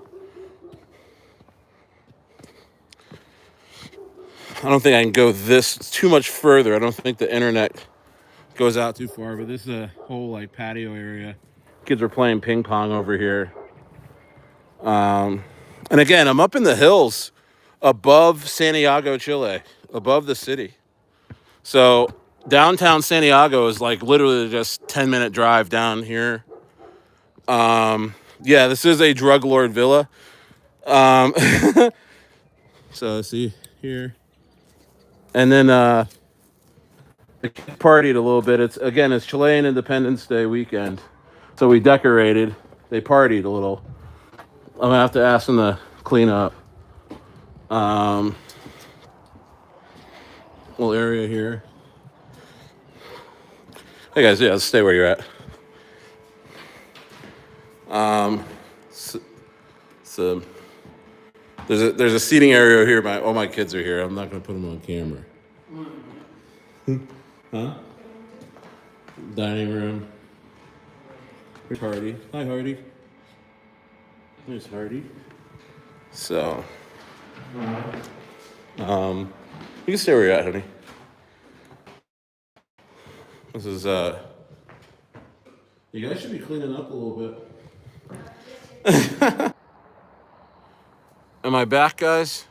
I don't think I can go this too much further. I don't think the internet goes out too far, but this is a whole like patio area. Kids are playing ping pong over here. And again, I'm up in the hills above Santiago, Chile, above the city. So downtown Santiago is like literally just 10-minute drive down here. Yeah, this is a drug lord villa. So see here. And then the kids partied a little bit. It's Chilean Independence Day weekend. So we decorated. They partied a little. I'm gonna have to ask them to clean up. Little area here. Hey guys, yeah, stay where you're at. So there's a seating area here. All my kids are here. I'm not gonna put them on camera. Huh? Dining room. Here's Hardy. Hi, Hardy. There's Hardy. So, you can stay where you're at, honey. This is you guys should be cleaning up a little bit. Am I back, guys?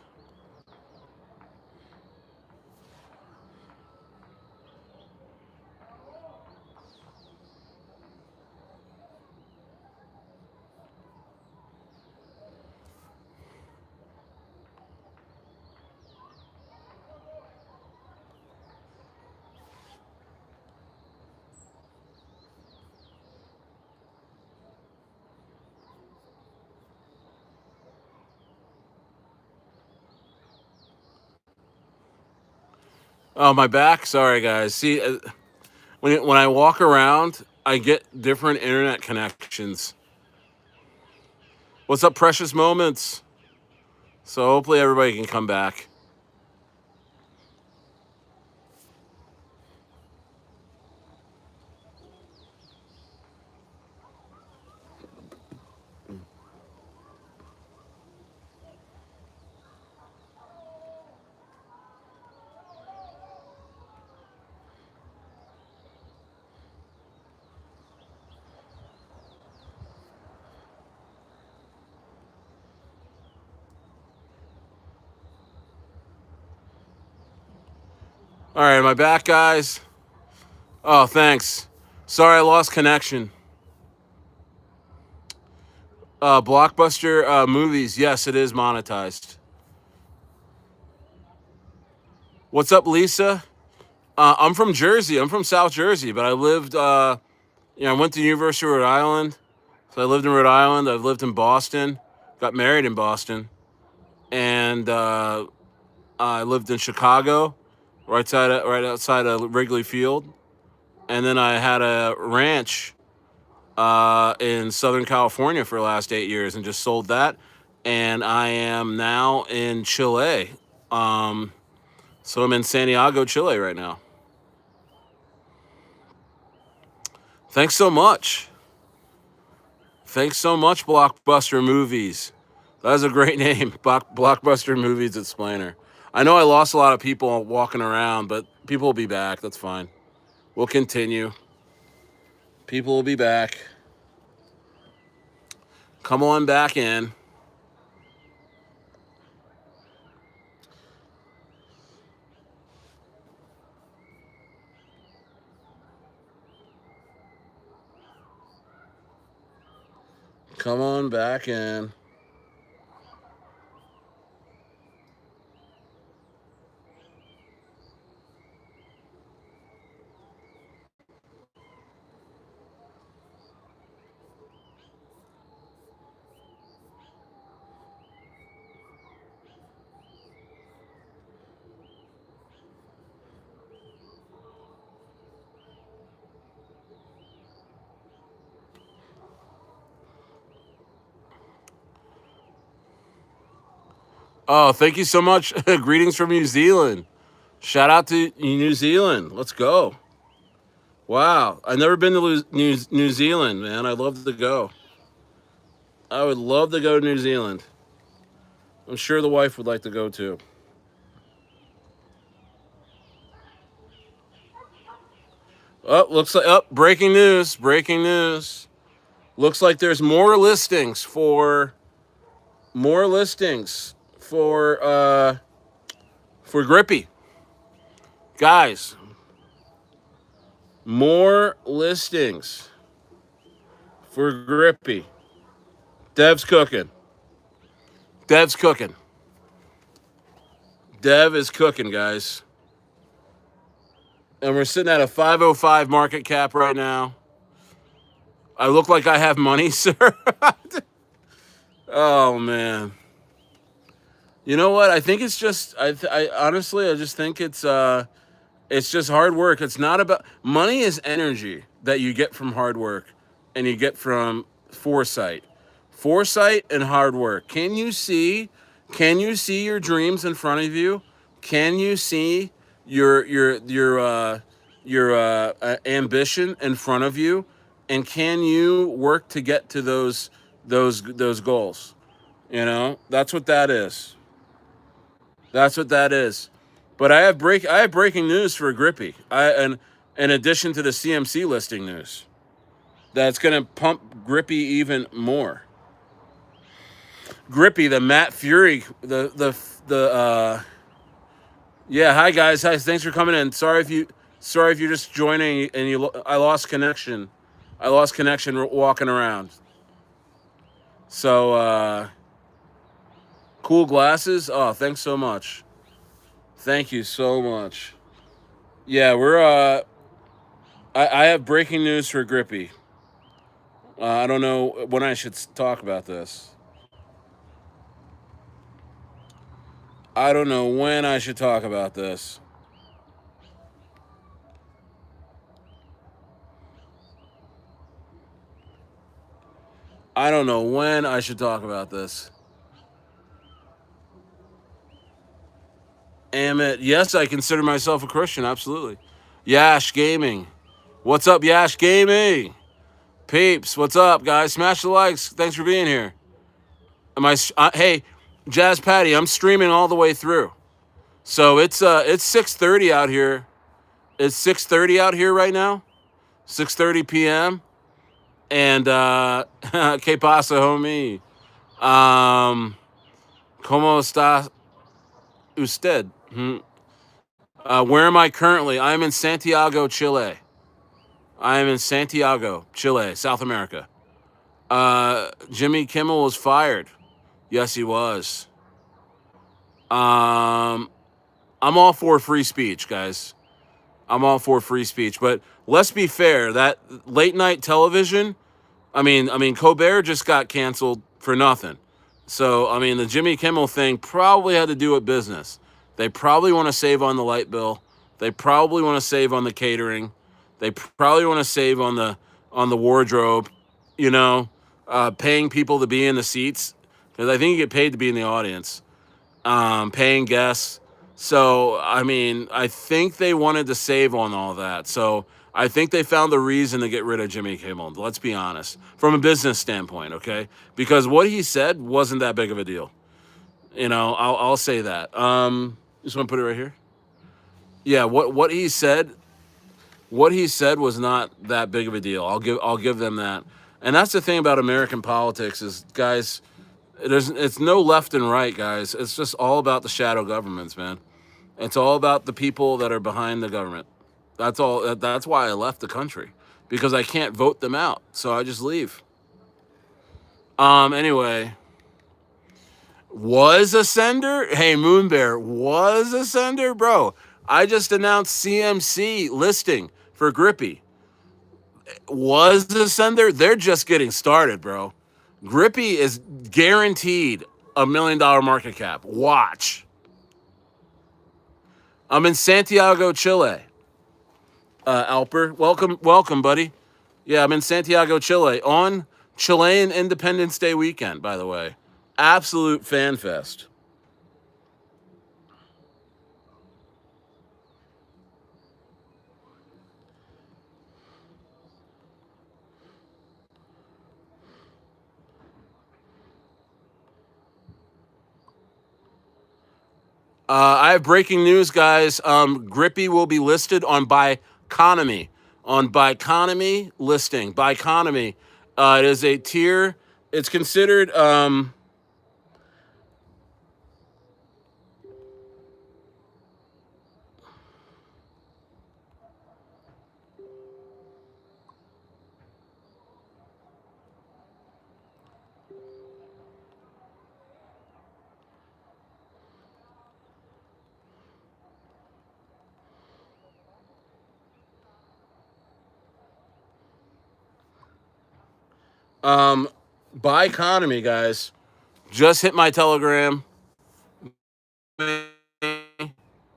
Oh, my back. Sorry, guys. See, when I walk around, I get different internet connections. What's up, Precious Moments? So hopefully everybody can come back. All right, am I back, guys? Oh, thanks. Sorry, I lost connection. Blockbuster movies. Yes, it is monetized. What's up, Lisa? I'm from Jersey. I'm from South Jersey, but I lived. I went to University of Rhode Island, so I lived in Rhode Island. I've lived in Boston. Got married in Boston, and I lived in Chicago, right outside of Wrigley Field, and then I had a ranch in Southern California for the last 8 years, and just sold that. And I am now in Chile. So I'm in Santiago, Chile right now. Thanks so much. Thanks so much, Blockbuster Movies. That is a great name, Blockbuster Movies Explainer. I know I lost a lot of people walking around, but people will be back. That's fine. We'll continue. People will be back. Come on back in. Come on back in. Oh, thank you so much. Greetings from New Zealand. Shout out to New Zealand. Let's go. Wow. I've never been to New Zealand, man. I'd love to go. I would love to go to New Zealand. I'm sure the wife would like to go too. Oh, looks like breaking news. Breaking news. Looks like there's more listings for Grippy. Guys, more listings for Grippy. Dev's cooking. Dev's cooking. Dev is cooking, guys. And we're sitting at a 505 market cap right now. I look like I have money, sir. Oh man. You know what? I think it's just I honestly I just think it's just hard work. It's not about money is energy that you get from hard work and you get from foresight. Foresight and hard work. Can you see your dreams in front of you? Can you see your ambition in front of you? And can you work to get to those goals? That's what that is. That's what that is. But I have breaking news for Grippy. And in addition to the CMC listing news, that's gonna pump Grippy even more. Grippy, the Matt Fury, the yeah. Hi guys, hi. Thanks for coming in. Sorry if you're just joining and I lost connection. I lost connection walking around. So cool glasses. Oh, thanks so much. Thank you so much. Yeah, I have breaking news for Grippy. I don't know when I should talk about this. I don't know when I should talk about this. I don't know when I should talk about this. Amit, yes, I consider myself a Christian, absolutely. Yash Gaming. What's up, Yash Gaming? Peeps, what's up, guys? Smash the likes. Thanks for being here. Hey, Jazz Patty, I'm streaming all the way through. So it's 6:30 out here. It's 6:30 out here right now. 6:30 p.m. And ¿Qué pasa, homie? ¿Cómo está usted? Where am I currently? I'm in Santiago, Chile. I am in Santiago, Chile, South America. Jimmy Kimmel was fired. Yes, he was. I'm all for free speech, guys. I'm all for free speech, but let's be fair. That late night television, I mean, Colbert just got canceled for nothing. So, I mean, the Jimmy Kimmel thing probably had to do with business. They probably want to save on the light bill. They probably want to save on the catering. They probably want to save on the wardrobe. You know, paying people to be in the seats because I think you get paid to be in the audience. Paying guests. So, I mean, I think they wanted to save on all that. So, I think they found the reason to get rid of Jimmy Kimmel. Let's be honest, from a business standpoint, okay? Because what he said wasn't that big of a deal. You know, I'll say that. Just want to put it right here. Yeah, what he said was not that big of a deal. I'll give them that. And that's the thing about American politics is, guys, it's no left and right, guys. It's just all about the shadow governments, man. It's all about the people that are behind the government. That's all. That's why I left the country because I can't vote them out. So I just leave. Anyway, was a sender? Hey, Moonbear, was a sender, bro. I just announced CMC listing for Grippy. Was a sender? They're just getting started, bro. Grippy is guaranteed $1 million market cap. Watch. I'm in Santiago, Chile. Alper, welcome, buddy. Yeah, I'm in Santiago, Chile on Chilean Independence Day weekend, by the way. Absolute fan fest. I have breaking news, guys. Grippy will be listed on Biconomy. On Biconomy listing. Biconomy. It is a tier. It's considered Biconomy, guys. Just hit my Telegram,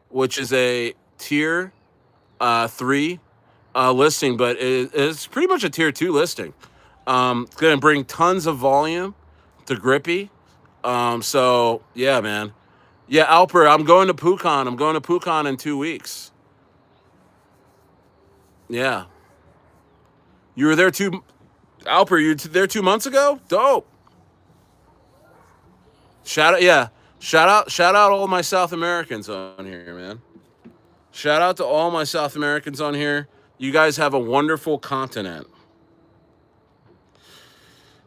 which is a tier 3 listing, but it's pretty much a tier 2 listing. It's going to bring tons of volume to Grippy. So, yeah, man. Yeah, Alper, I'm going to PuCon. I'm going to PuCon in 2 weeks. Yeah. You were there Alper, you were there 2 months ago? Dope. Yeah. Shout out all my South Americans on here, man. Shout out to all my South Americans on here. You guys have a wonderful continent.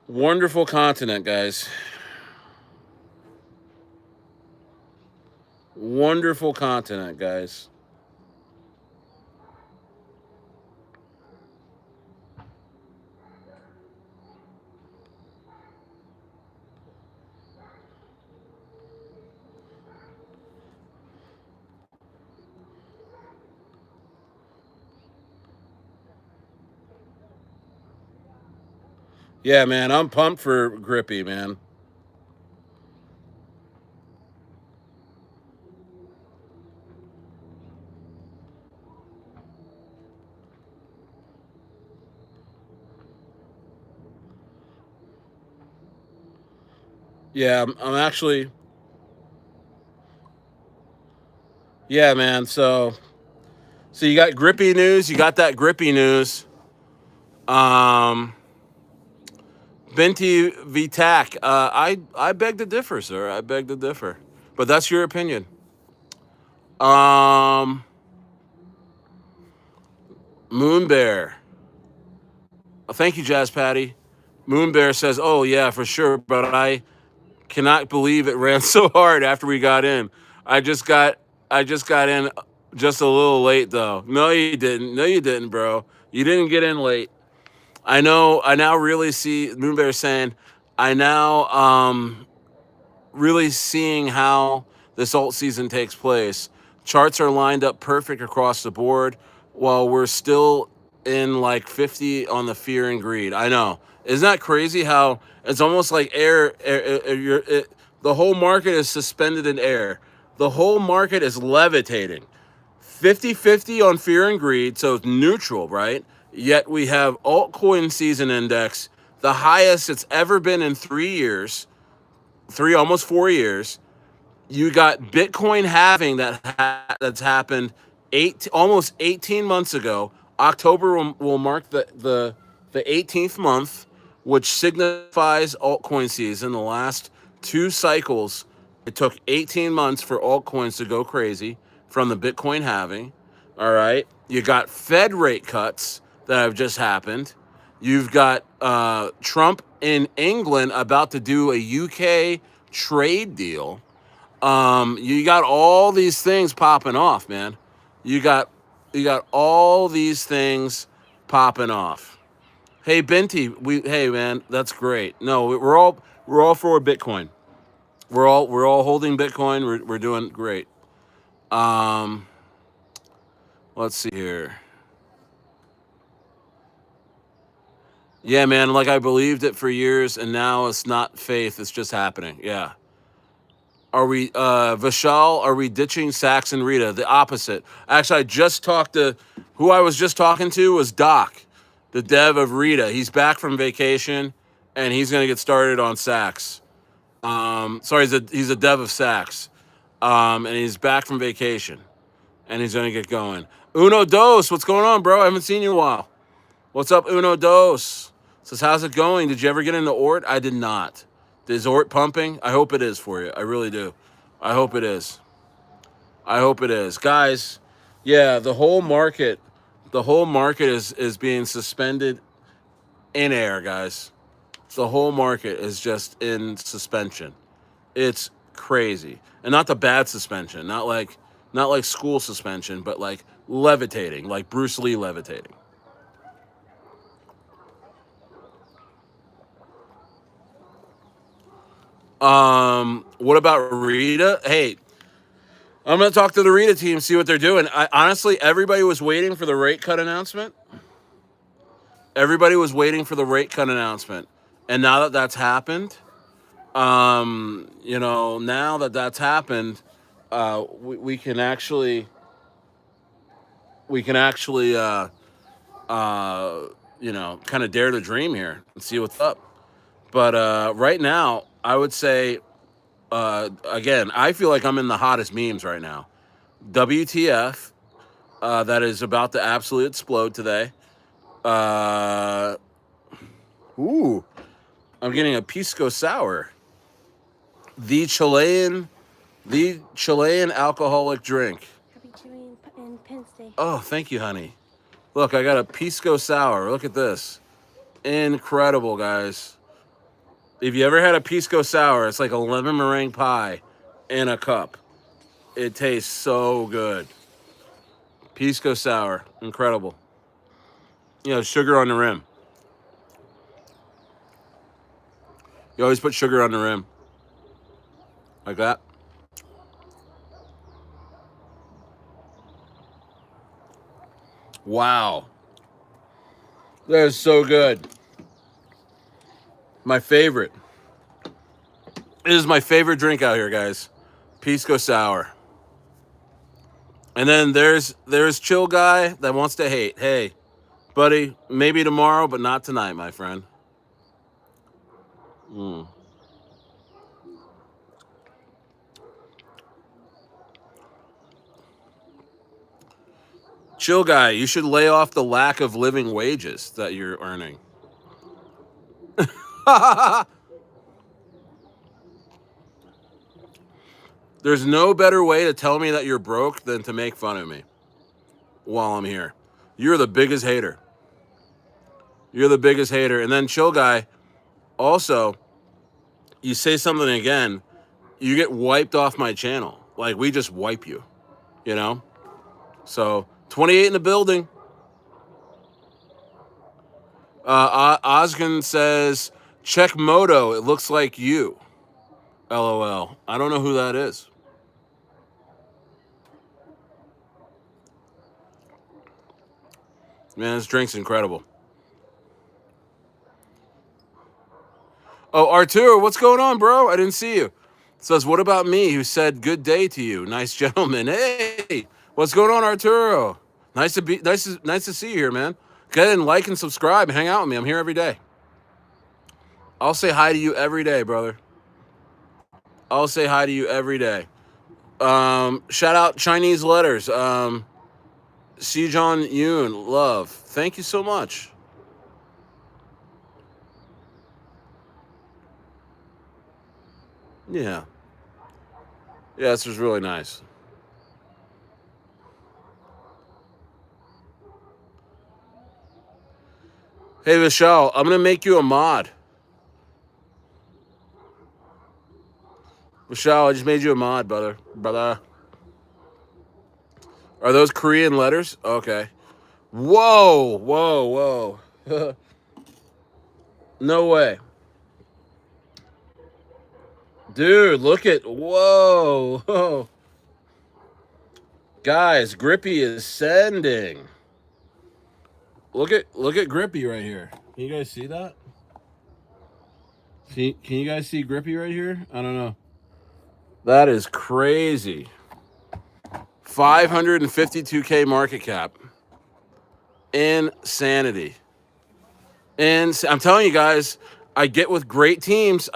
Wonderful continent, guys. Wonderful continent, guys. Yeah, man, I'm pumped for Grippy, man. Yeah, I'm actually. Yeah, man. So you got grippy news. You got that grippy news. Um, Binti VTAC. I beg to differ, sir. I beg to differ. But that's your opinion. Um, Moon Bear. Thank you, Jazz Patty. Moon Bear says, "Oh yeah, for sure." But I cannot believe it ran so hard after we got in. I just got I just got in just a little late though. No, you didn't. No, you didn't, bro. You didn't get in late. I know. I now really see Moonbear saying, I now really seeing how this alt season takes place. Charts are lined up perfect across the board, while we're still in like 50 on the fear and greed. I know. Isn't that crazy how it's almost like the whole market is suspended in air. The whole market is levitating. 50-50 on fear and greed, so it's neutral, right? Yet we have altcoin season index, the highest it's ever been in 3 years, almost 4 years. You got Bitcoin halving that's happened almost 18 months ago. October will mark the 18th month, which signifies altcoin season. The last two cycles, it took 18 months for altcoins to go crazy from the Bitcoin halving. All right, you got Fed rate cuts that have just happened. You've got Trump in England about to do a UK trade deal. You got all these things popping off, man. You got you got all these things popping off. Hey Binti, hey man, that's great. No, we're all for Bitcoin. We're all holding Bitcoin. We're doing great. Um, let's see here. Yeah, man, like I believed it for years and now it's not faith, it's just happening. Yeah. Are we, Vishal, are we ditching Sax and Rita? The opposite. Actually, I just talked to, who I was just talking to was Doc, the dev of Rita. He's back from vacation and he's going to get started on Sax. Sorry, he's a dev of Sax. And he's back from vacation and he's going to get going. Uno Dos, what's going on, bro? I haven't seen you in a while. What's up, Uno Dos? Says, how's it going? Did you ever get into Ort? I did not. Is Ort pumping? I hope it is for you. I really do. I hope it is. I hope it is. Guys, yeah, the whole market is being suspended in air, guys. The whole market is just in suspension. It's crazy. And not the bad suspension, not like school suspension, but like levitating, like Bruce Lee levitating. What about Rita? Hey, I'm gonna talk to the Rita team, see what they're doing. Honestly, everybody was waiting for the rate cut announcement. Everybody was waiting for the rate cut announcement, and now that that's happened, now that that's happened, we can actually kind of dare to dream here and see what's up. But right now, I would say, again, I feel like I'm in the hottest memes right now. WTF, that is about to absolutely explode today. Uh, ooh, I'm getting a pisco sour. The Chilean, the Chilean alcoholic drink. Happy Chile and Penn. Oh, thank you, honey. Look, I got a pisco sour. Look at this. Incredible, guys. If you ever had a pisco sour, it's like a lemon meringue pie in a cup. It tastes so good. Pisco sour, incredible. Sugar on the rim. You always put sugar on the rim. Like that. Wow. That is so good. My favorite. It is my favorite drink out here, guys. Pisco sour. And then there's chill guy that wants to hate. Hey, buddy, maybe tomorrow, but not tonight, my friend. Chill guy, you should lay off the lack of living wages that you're earning. There's no better way to tell me that you're broke than to make fun of me while I'm here. You're the biggest hater. You're the biggest hater. And then chill guy, also, you say something again, you get wiped off my channel. Like, we just wipe you, you know? So, 28 in the building. Osgun says, check Moto. It looks like you. LOL. I don't know who that is. Man, this drink's incredible. Oh, Arturo, what's going on, bro? I didn't see you. Says, what about me, who said good day to you? Nice gentleman. Hey, what's going on, Arturo? Nice to see you here, man. Go ahead and like and subscribe. Hang out with me. I'm here every day. I'll say hi to you every day, brother. I'll say hi to you every day. Shout out Chinese letters. Sejong Yoon, love. Thank you so much. Yeah. Yeah, this was really nice. Hey, Vishal, I'm going to make you a mod. Vishal, I just made you a mod, brother. Are those Korean letters? Okay. Whoa. No way. Dude, look at, whoa. Guys, Grippy is sending. Look at Grippy right here. Can you guys see that? Can you guys see Grippy right here? I don't know. That is crazy. 552K market cap. Insanity. And I'm telling you guys, I get with great teams.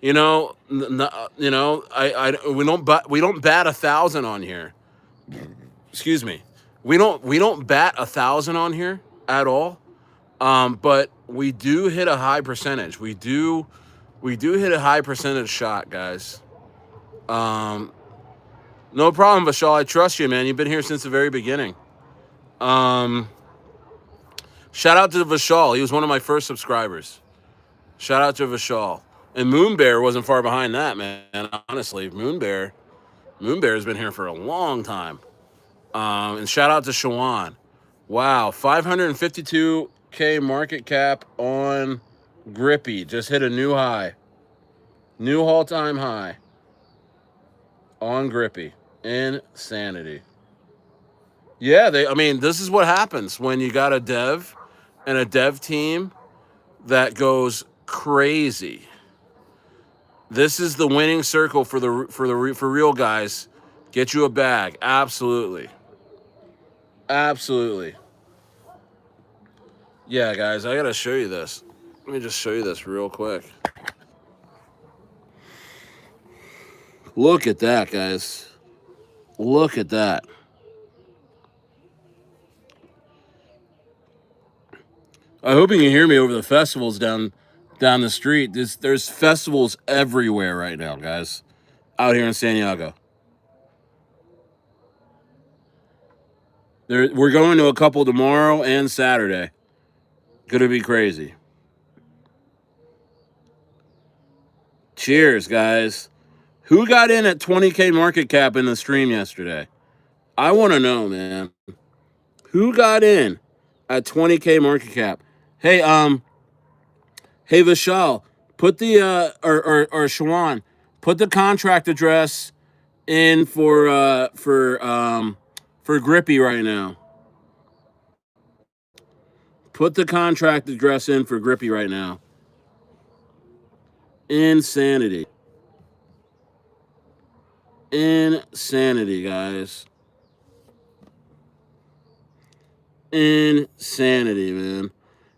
You know, we don't bat 1,000 on here. Excuse me. We don't bat 1,000 on here at all. But we do hit a high percentage. We do hit a high percentage shot, guys. No problem, Vishal. I trust you, man. You've been here since the very beginning. Shout out to Vishal. He was one of my first subscribers. Shout out to Vishal. And Moonbear wasn't far behind that, man. Honestly, Moonbear has been here for a long time. And shout out to Shawan. Wow, 552K market cap on Grippy. Just hit a new high. New all-time high on Grippy. Insanity. Yeah, this is what happens when you got a dev and a dev team that goes crazy. This is the winning circle for real guys. Get you a bag. Absolutely. Yeah, guys, I gotta show you this. Let me just show you this real quick. Look at that, guys. Look at that. I hope you can hear me over the festivals down the street. There's festivals everywhere right now, guys, out here in San Diego. We're going to a couple tomorrow and Saturday. Gonna be crazy. Cheers, guys. Who got in at 20K market cap in the stream yesterday? I want to know, man. Who got in at 20K market cap? Hey, hey Vishal, put the or Shawan, put the contract address in for Grippy right now. Put the contract address in for Grippy right now. Insanity. Insanity, guys. Insanity, man.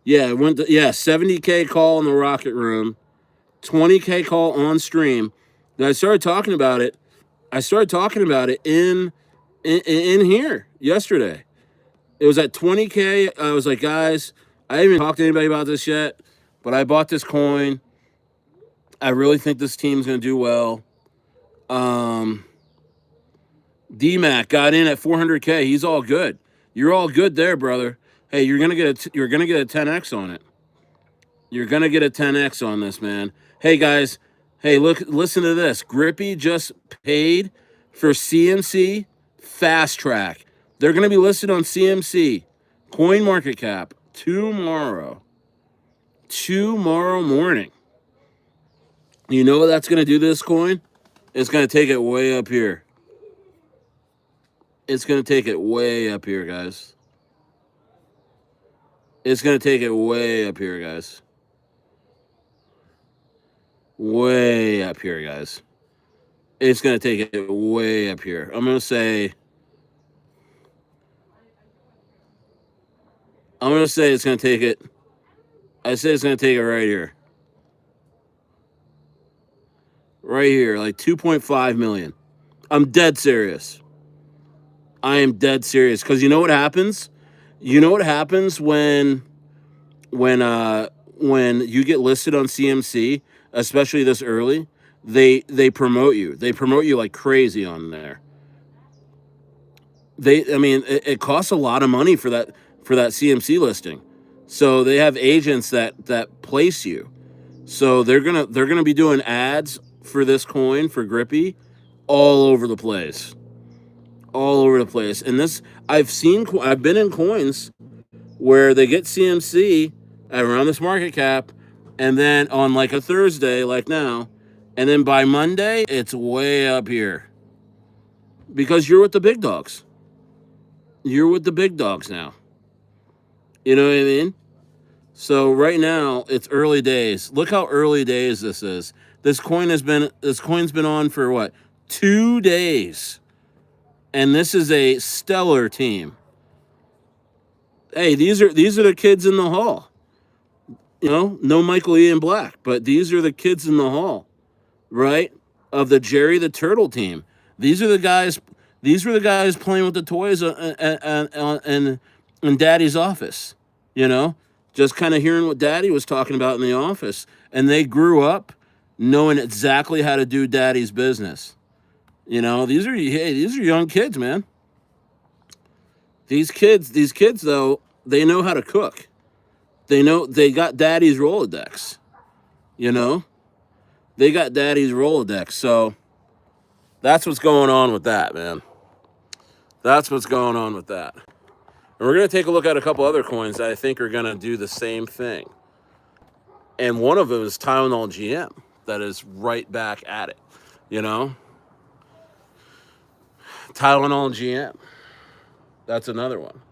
Yeah, 70K call in the Rocket Room, 20K call on stream. Then I started talking about it. In here, yesterday. It was at 20K. I was like, guys, I haven't even talked to anybody about this yet, but I bought this coin. I really think this team's going to do well. DMAC got in at 400K. He's all good. You're all good there, brother. Hey, you're gonna get a 10x on it. You're gonna get a 10x on this, man. Hey guys, hey, listen to this. Grippy just paid for CMC Fast Track. They're gonna be listed on CMC Coin Market Cap tomorrow morning. You know what that's gonna do to this coin? It's gonna take it way up here. It's gonna take it way up here, guys. It's gonna take it way up here, guys. Way up here, guys. It's going to take it way up here. I'm going to say it's going to take it. I say it's going to take it right here. Right here, like 2.5 million. I'm dead serious. I am dead serious. Because you know what happens? You know what happens when you get listed on CMC, especially this early? They promote you. They promote you like crazy on there. It costs a lot of money for that CMC listing. So they have agents that place you. So they're gonna be doing ads for this coin for Grippy all over the place. All over the place. And this I've been in coins where they get CMC around this market cap, and then on like a Thursday, like now, and then by Monday, it's way up here. Because you're with the big dogs. You're with the big dogs now. You know what I mean? So right now, it's early days. Look how early days this is. This coin's been on for what? 2 days. And this is a stellar team. Hey, these are the kids in the hall. You know, no Michael Ian Black, but these are the kids in the hall, right? Of the Jerry the Turtle team. These are the guys. These were the guys playing with the toys in Daddy's office. You know, just kind of hearing what Daddy was talking about in the office, and they grew up knowing exactly how to do Daddy's business. You know, these are young kids, man. These kids though, they know how to cook. They got Daddy's Rolodex. You know, they got Daddy's Rolodex. So that's what's going on with that, man. That's what's going on with that. And we're going to take a look at a couple other coins that I think are going to do the same thing. And one of them is Tylenol GM, that is right back at it. You know, Tylenol GM. That's another one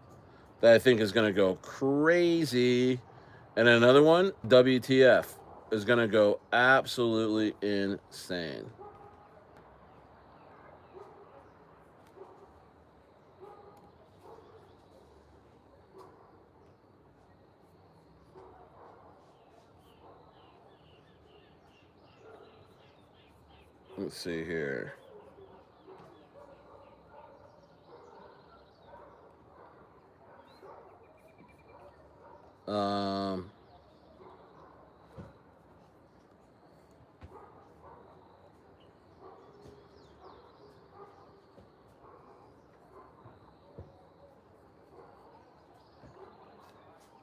that I think is going to go crazy. And another one, WTF, is going to go absolutely insane. Let's see here.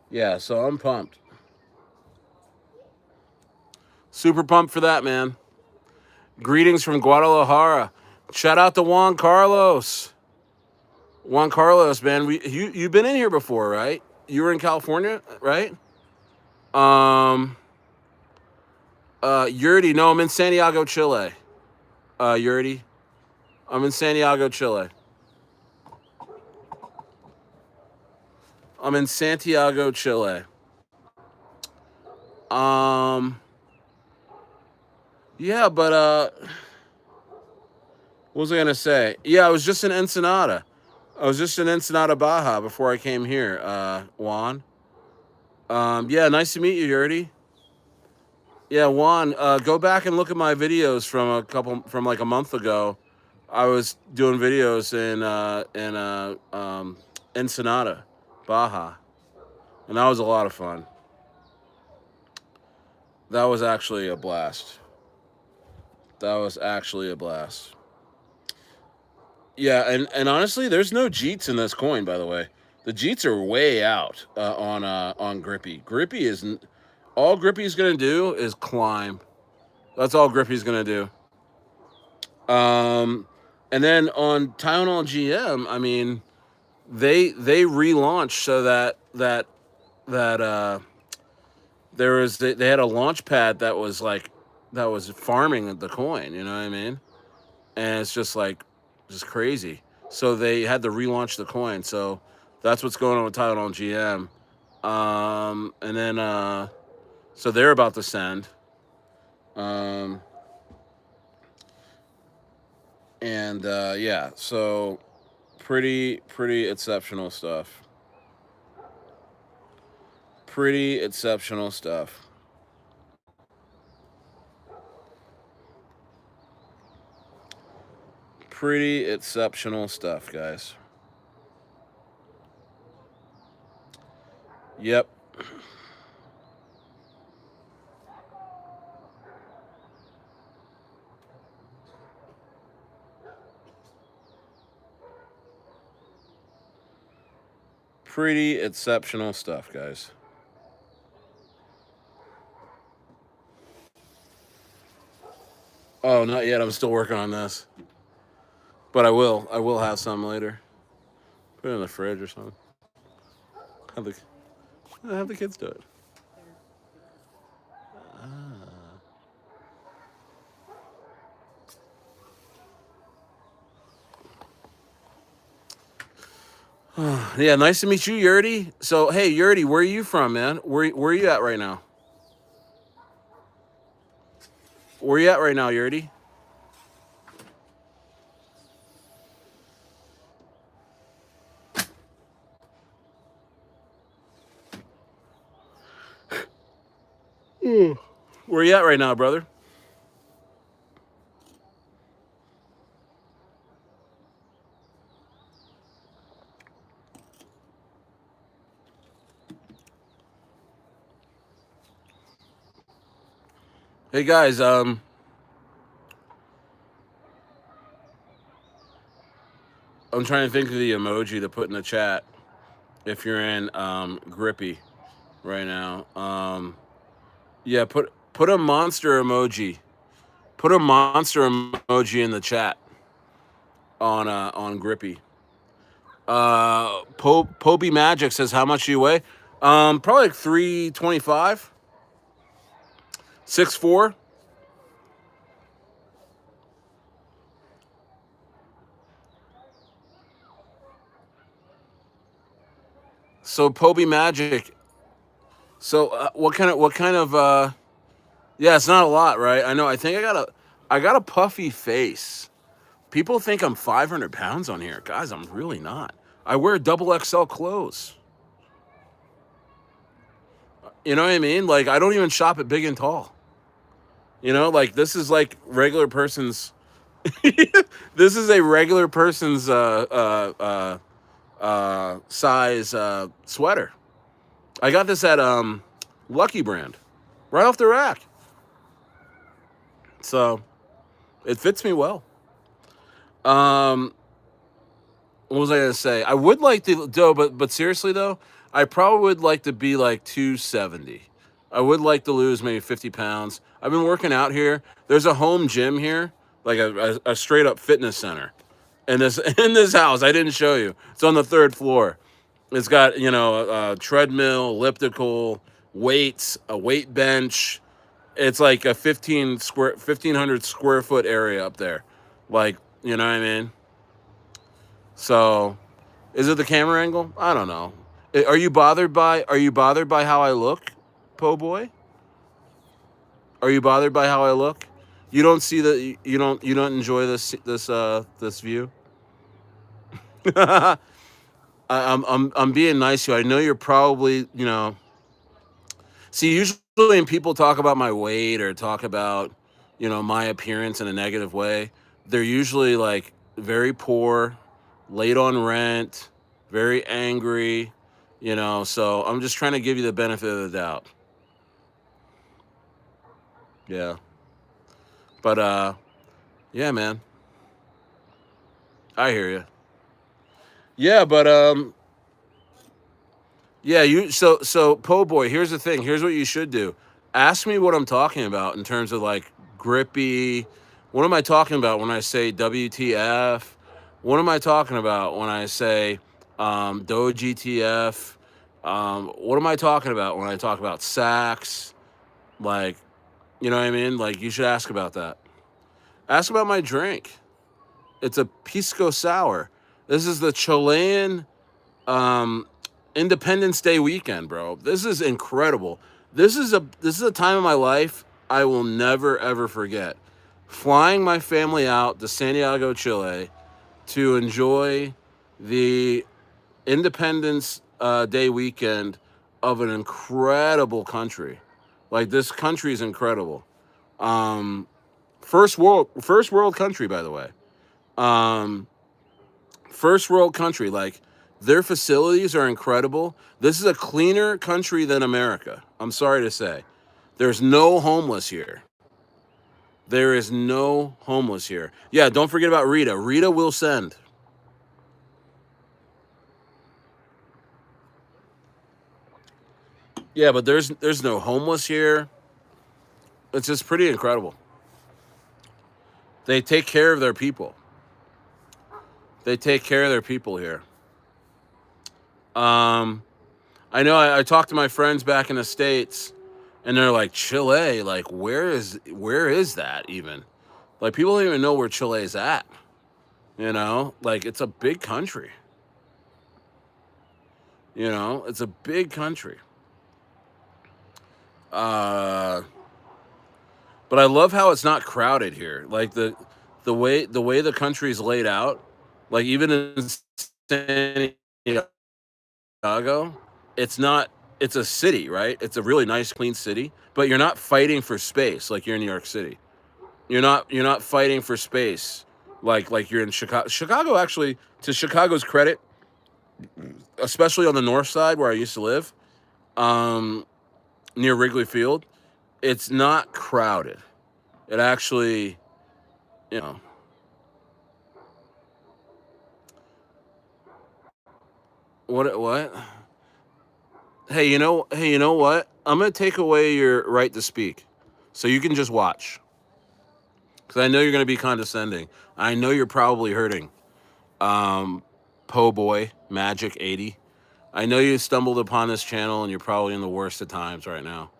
Yeah, so I'm pumped. Super pumped for that, man. Greetings from Guadalajara. Shout out to Juan Carlos. Juan Carlos, man. You've been in here before, right? You were in California, right? Yurdi, no, I'm in Santiago, Chile. Yurdi, I'm in Santiago, Chile. I'm in Santiago, Chile. Yeah, but what was I gonna say? Yeah, I was just in Ensenada. I was just in Ensenada, Baja before I came here, Juan. Yeah, nice to meet you, Yurdi. Yeah, Juan, go back and look at my videos from like a month ago I was doing videos in Ensenada, Baja, and that was a lot of fun. That was actually a blast. That was actually a blast. Yeah, and honestly, there's no Jeets in this coin, by the way. The Jeets are way out on Grippy. Grippy is all Grippy's gonna do is climb. That's all Grippy's gonna do. Um, and then on Tylenol GM, I mean, they relaunched so that there was they had a launch pad that was like that was farming the coin. You know what I mean? And it's just crazy. So they had to relaunch the coin. So that's what's going on with Tylenol GM. And then so they're about to send. Um, and yeah, so pretty exceptional stuff. Pretty exceptional stuff. Pretty exceptional stuff, guys. Yep. Pretty exceptional stuff, guys. Oh, not yet. I'm still working on this. But I will. I will have some later. Put it in the fridge or something. Have the have the kids do it. Yeah, nice to meet you, Yurdy. So, hey, Yurdy, where are you from, man? Where are you at right now? Where are you at right now, Yurdy? Where are you at right now, brother? Hey guys, I'm trying to think of the emoji to put in the chat if you're in Grippy right now. Yeah, put a monster emoji. Put a monster emoji in the chat on Grippy. Popey Magic says, how much do you weigh? Probably like 325, 6'4". So Popey Magic. So what kind of yeah, it's not a lot, right? I know. I think I got a puffy face. People think I'm 500 pounds on here. Guys, I'm really not. I wear double XL clothes. You know what I mean? Like, I don't even shop at Big and Tall. You know, like, this is like regular person's. This is a regular person's size sweater. I got this at Lucky Brand, right off the rack. So it fits me well. Um, what was I gonna say? I would like to do, but seriously though, I probably would like to be like 270. I would like to lose maybe 50 pounds. I've been working out here. There's a home gym here, like a straight up fitness center. In this in this house, I didn't show you. It's on the third floor. It's got a treadmill, elliptical, weights, a weight bench. It's like a 1500 square foot area up there. Like, you know what I mean? So, is it the camera angle? I don't know. Are you bothered by how I look, po boy? Are you bothered by how I look? You don't see the you don't enjoy this view? I'm being nice to you. I know you're probably, see, usually when people talk about my weight or talk about, my appearance in a negative way, they're usually like very poor, late on rent, very angry, you know. So I'm just trying to give you the benefit of the doubt. Yeah. But yeah, man. I hear you. Yeah, but yeah, so po boy, here's the thing. Here's what you should do. Ask me what I'm talking about in terms of like grippy. What am I talking about when I say WTF? What am I talking about when I say DOGETF? What am I talking about when I talk about sacks? Like, you know what I mean? Like, you should ask about that. Ask about my drink. It's a pisco sour. This is the Chilean um, Independence Day weekend, bro. This is incredible. This is a time of my life I will never ever forget. Flying my family out to Santiago, Chile, to enjoy the Independence Day weekend of an incredible country. Like, this country is incredible. Um, first world country, by the way. Um, First world country. Like, their facilities are incredible. This is a cleaner country than America. I'm sorry to say. There's no homeless here. There is no homeless here. Yeah, don't forget about Rita. Rita will send. Yeah, but there's no homeless here. It's just pretty incredible. They take care of their people. They take care of their people here. Um, I know I talked to my friends back in the States, and they're like, Chile, like where is that even? Like, people don't even know where Chile is at. You know, like, it's a big country. You know, it's a big country. Uh, but I love how it's not crowded here. Like, the way the country's laid out. Like, even in San Chicago, it's not. It's a city, right? It's a really nice, clean city. But you're not fighting for space like you're in New York City. You're not fighting for space like you're in Chicago. Chicago, actually, to Chicago's credit, especially on the north side where I used to live, um, near Wrigley Field, it's not crowded. It actually, you know, what? Hey, you know what? I'm gonna take away your right to speak, so you can just watch. Because I know you're gonna be condescending. I know you're probably hurting. Um, Po Boy Magic 80. I know you stumbled upon this channel and you're probably in the worst of times right now.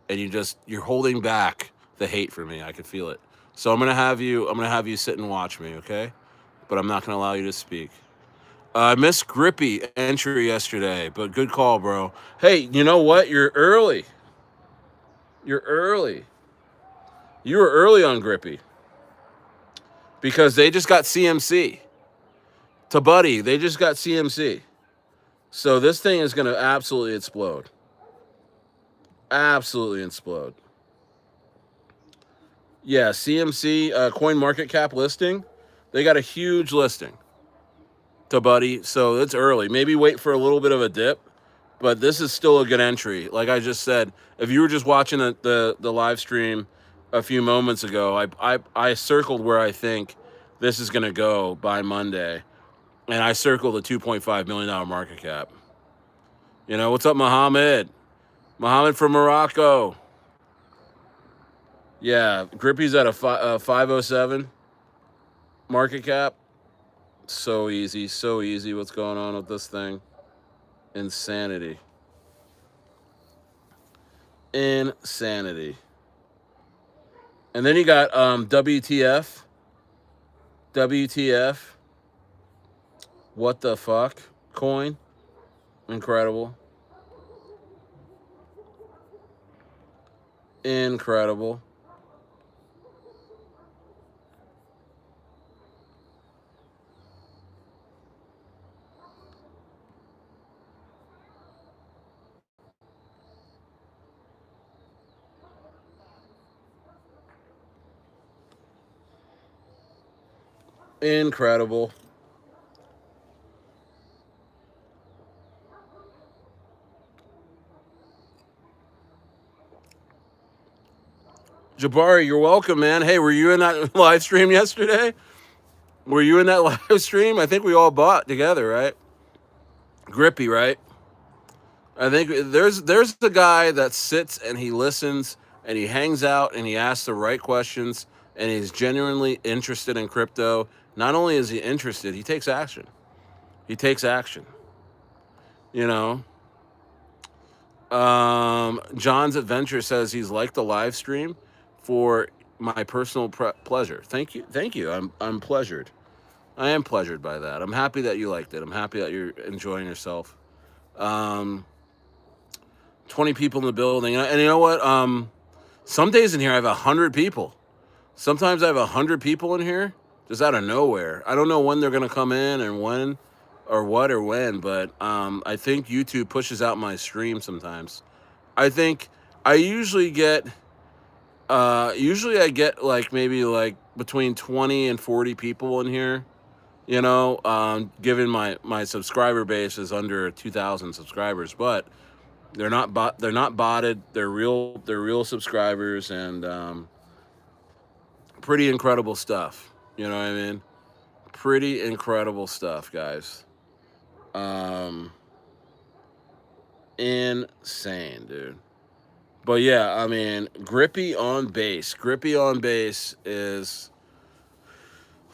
And you're holding back the hate for me. I can feel it. So I'm gonna have you sit and watch me, okay? But I'm not gonna allow you to speak. I missed Grippy entry yesterday, but good call, bro. Hey, you know what? You're early. You're early. You were early on Grippy because they just got CMC. To Buddy, they just got CMC. So this thing is gonna absolutely explode. Absolutely explode. Yeah, CMC Coin Market Cap listing. They got a huge listing to Buddy, so it's early. Maybe wait for a little bit of a dip, but this is still a good entry. Like I just said, if you were just watching the live stream a few moments ago, I circled where I think this is gonna go by Monday, and I circled a $2.5 million market cap. You know what's up, Mohammed? Mohammed from Morocco. Yeah, Grippy's at a 507 market cap. So easy, so easy. What's going on with this thing? Insanity. Insanity. And then you got WTF. WTF. What the fuck? Coin. Incredible. Incredible. Incredible. Jabari, you're welcome, man. Hey, were you in that live stream yesterday? Were you in that live stream? I think we all bought together, right? Grippy, right? I think there's the guy that sits and he listens and he hangs out and he asks the right questions and he's genuinely interested in crypto. Not only is he interested, he takes action. He takes action. You know, John's Adventure says he's liked the live stream for my personal pleasure. Thank you. I'm pleasured. I am pleasured by that. I'm happy that you liked it. I'm happy that you're enjoying yourself. Um, 20 people in the building, and you know what? Some days in here I have 100 people. Sometimes I have 100 people in here just out of nowhere. I don't know when they're gonna come in and when, or what or when, but I think YouTube pushes out my stream sometimes. I think I usually I get like maybe like between 20 and 40 people in here. You know, given my subscriber base is under 2,000 subscribers, but they're not botted. They're real subscribers and pretty incredible stuff. You know what I mean? Pretty incredible stuff, guys. Um, insane, dude. But yeah, I mean, Grippy on base. Grippy on base is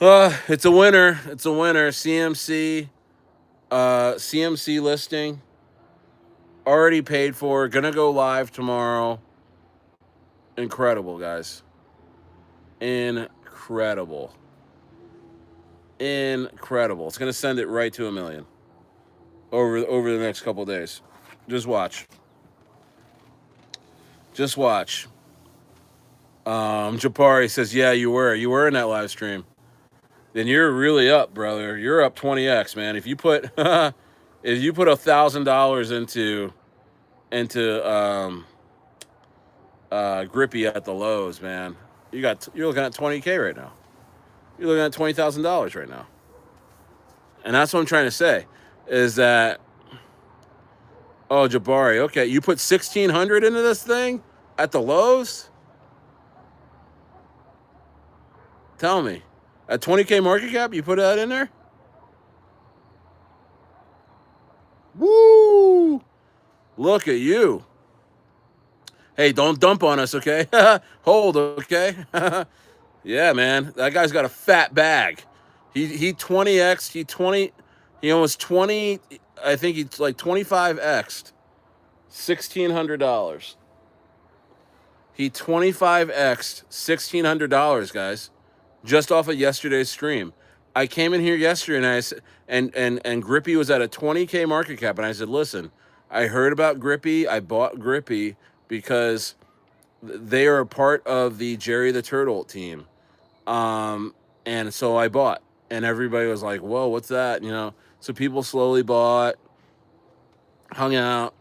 it's a winner. It's a winner. CMC listing already paid for. Gonna go live tomorrow. Incredible, guys. Incredible. Incredible. It's gonna send it right to 1 million over the next couple days. Just watch. Just watch. Japari says, "Yeah, you were. You were in that live stream. Then you're really up, brother. You're up 20x, man. If you put if you put $1,000 into Grippy at the lows, man, you're looking at 20K right now. You're looking at $20,000 right now, and that's what I'm trying to say, is that oh Jabari, okay, you put 1,600 into this thing at the lows. Tell me, at 20K market cap, you put that in there? Woo! Look at you. Hey, don't dump on us, okay? Hold, okay? Yeah, man. That guy's got a fat bag. He 20x, he almost 20, I think he's like 25x'd $1,600. He 25x'd $1,600, guys, just off of yesterday's stream. I came in here yesterday and I said, and Grippy was at a 20K market cap, and I said, listen, I heard about Grippy. I bought Grippy because they are a part of the Jerry the Turtle team. And so I bought, and everybody was like, whoa, what's that? You know, so people slowly bought, hung out,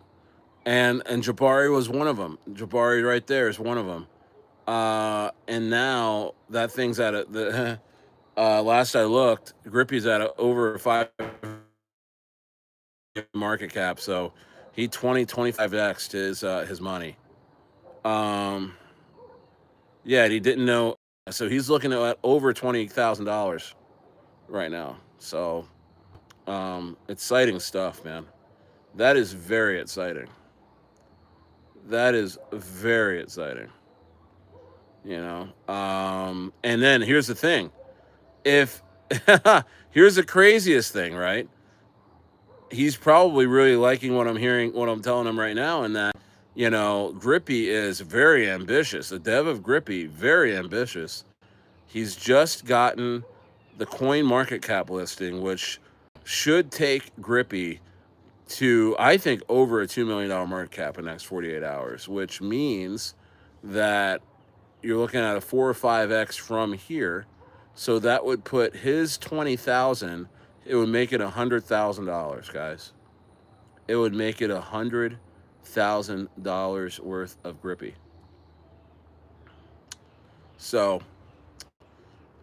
and Jabari was one of them. Jabari right there is one of them. And now that thing's at the last I looked, Grippy's at over 5 market cap, so he 25x'd his money. Yeah, he didn't know, so he's looking at over $20,000 right now. So exciting stuff, man. That is very exciting. That is very exciting. You know, and then here's the thing. If here's the craziest thing, right? He's probably really liking what I'm hearing, what I'm telling him right now, and that, you know, Grippy is very ambitious. The dev of Grippy, very ambitious. He's just gotten the coin market cap listing, which should take Grippy to, I think, over a $2 million market cap in the next 48 hours, which means that you're looking at a 4 or 5x from here. So that would put his 20,000, it would make it $100,000, guys. It would make it $100,000 worth of Grippy. So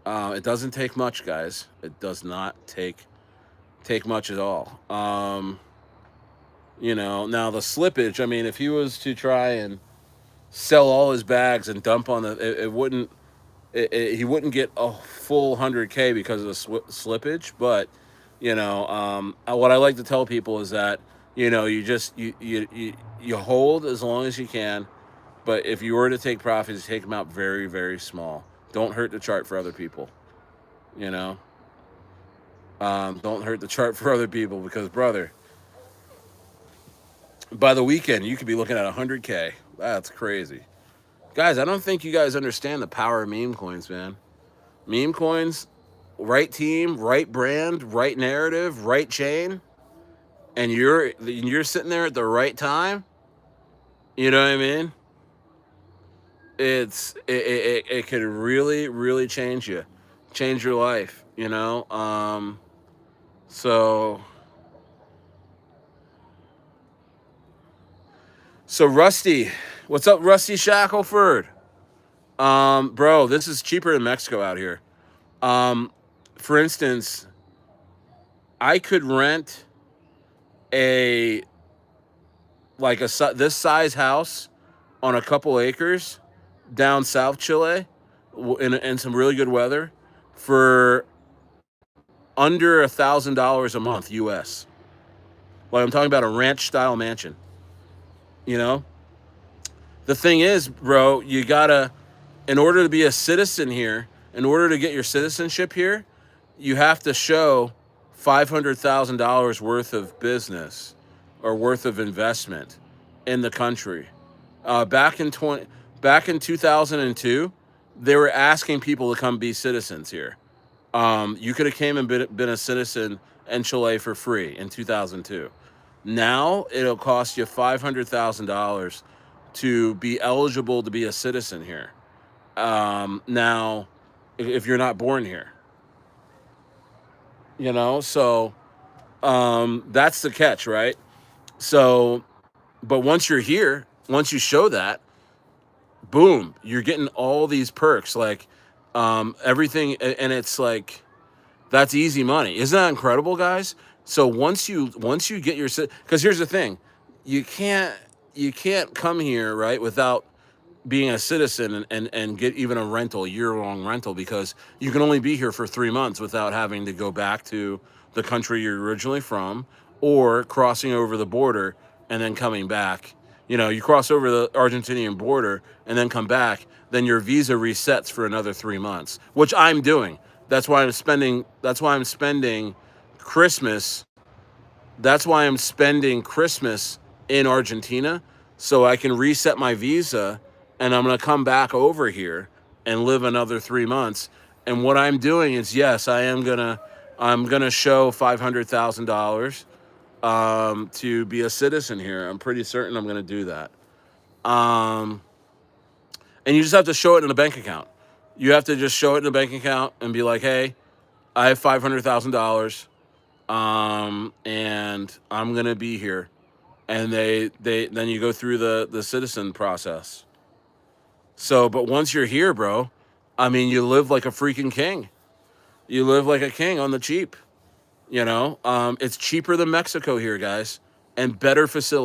It doesn't take much, guys. It does not take much at all. Now the slippage. I mean, if he was to try and sell all his bags and dump on it wouldn't. He wouldn't get a full 100K because of the slippage. But what I like to tell people is that you just you hold as long as you can. But if you were to take profits, take them out very, very small. Don't hurt the chart for other people. You know, don't hurt the chart for other people because, brother, by the weekend you could be looking at 100K. That's crazy, guys. I don't think you guys understand the power of meme coins, man. Meme coins, right team, right brand, right narrative, right chain, and you're sitting there at the right time. You know what I mean? It could really, really change your life. So Rusty, what's up, Rusty Shackelford? Bro, this is cheaper in Mexico out here. For instance, I could rent a this size house on a couple acres down South Chile in some really good weather for under $1,000 a month US. Like, I'm talking about a ranch style mansion. You know, the thing is, bro, you gotta, in order to be a citizen here, in order to get your citizenship here, you have to show $500,000 worth of business or worth of investment in the country. Back in 2002, they were asking people to come be citizens here. You could have came and been a citizen in Chile for free in 2002. Now it'll cost you $500,000 to be eligible to be a citizen here. Now, if you're not born here, so that's the catch, right? So, but once you're here, once you show that, boom, you're getting all these perks, like everything, and it's like that's easy money. Isn't that incredible, guys? So once you get your, because here's the thing, you can't come here, right, without being a citizen and get even a rental, year-long rental, because you can only be here for 3 months without having to go back to the country you're originally from or crossing over the border and then coming back. You cross over the Argentinian border and then come back, then your visa resets for another 3 months, which I'm doing. That's why I'm spending Christmas. That's why I'm spending Christmas in Argentina, so I can reset my visa, and I'm going to come back over here and live another 3 months. And what I'm doing is, yes, I'm going to show $500,000 to be a citizen here. I'm pretty certain I'm going to do that. And you just have to show it in a bank account. You have to just show it in a bank account and be like, hey, I have $500,000, and I'm going to be here. And then you go through the citizen process. So, but once you're here, bro, I mean, you live like a freaking king. You live like a king on the cheap. It's cheaper than Mexico here, guys, and better facilities.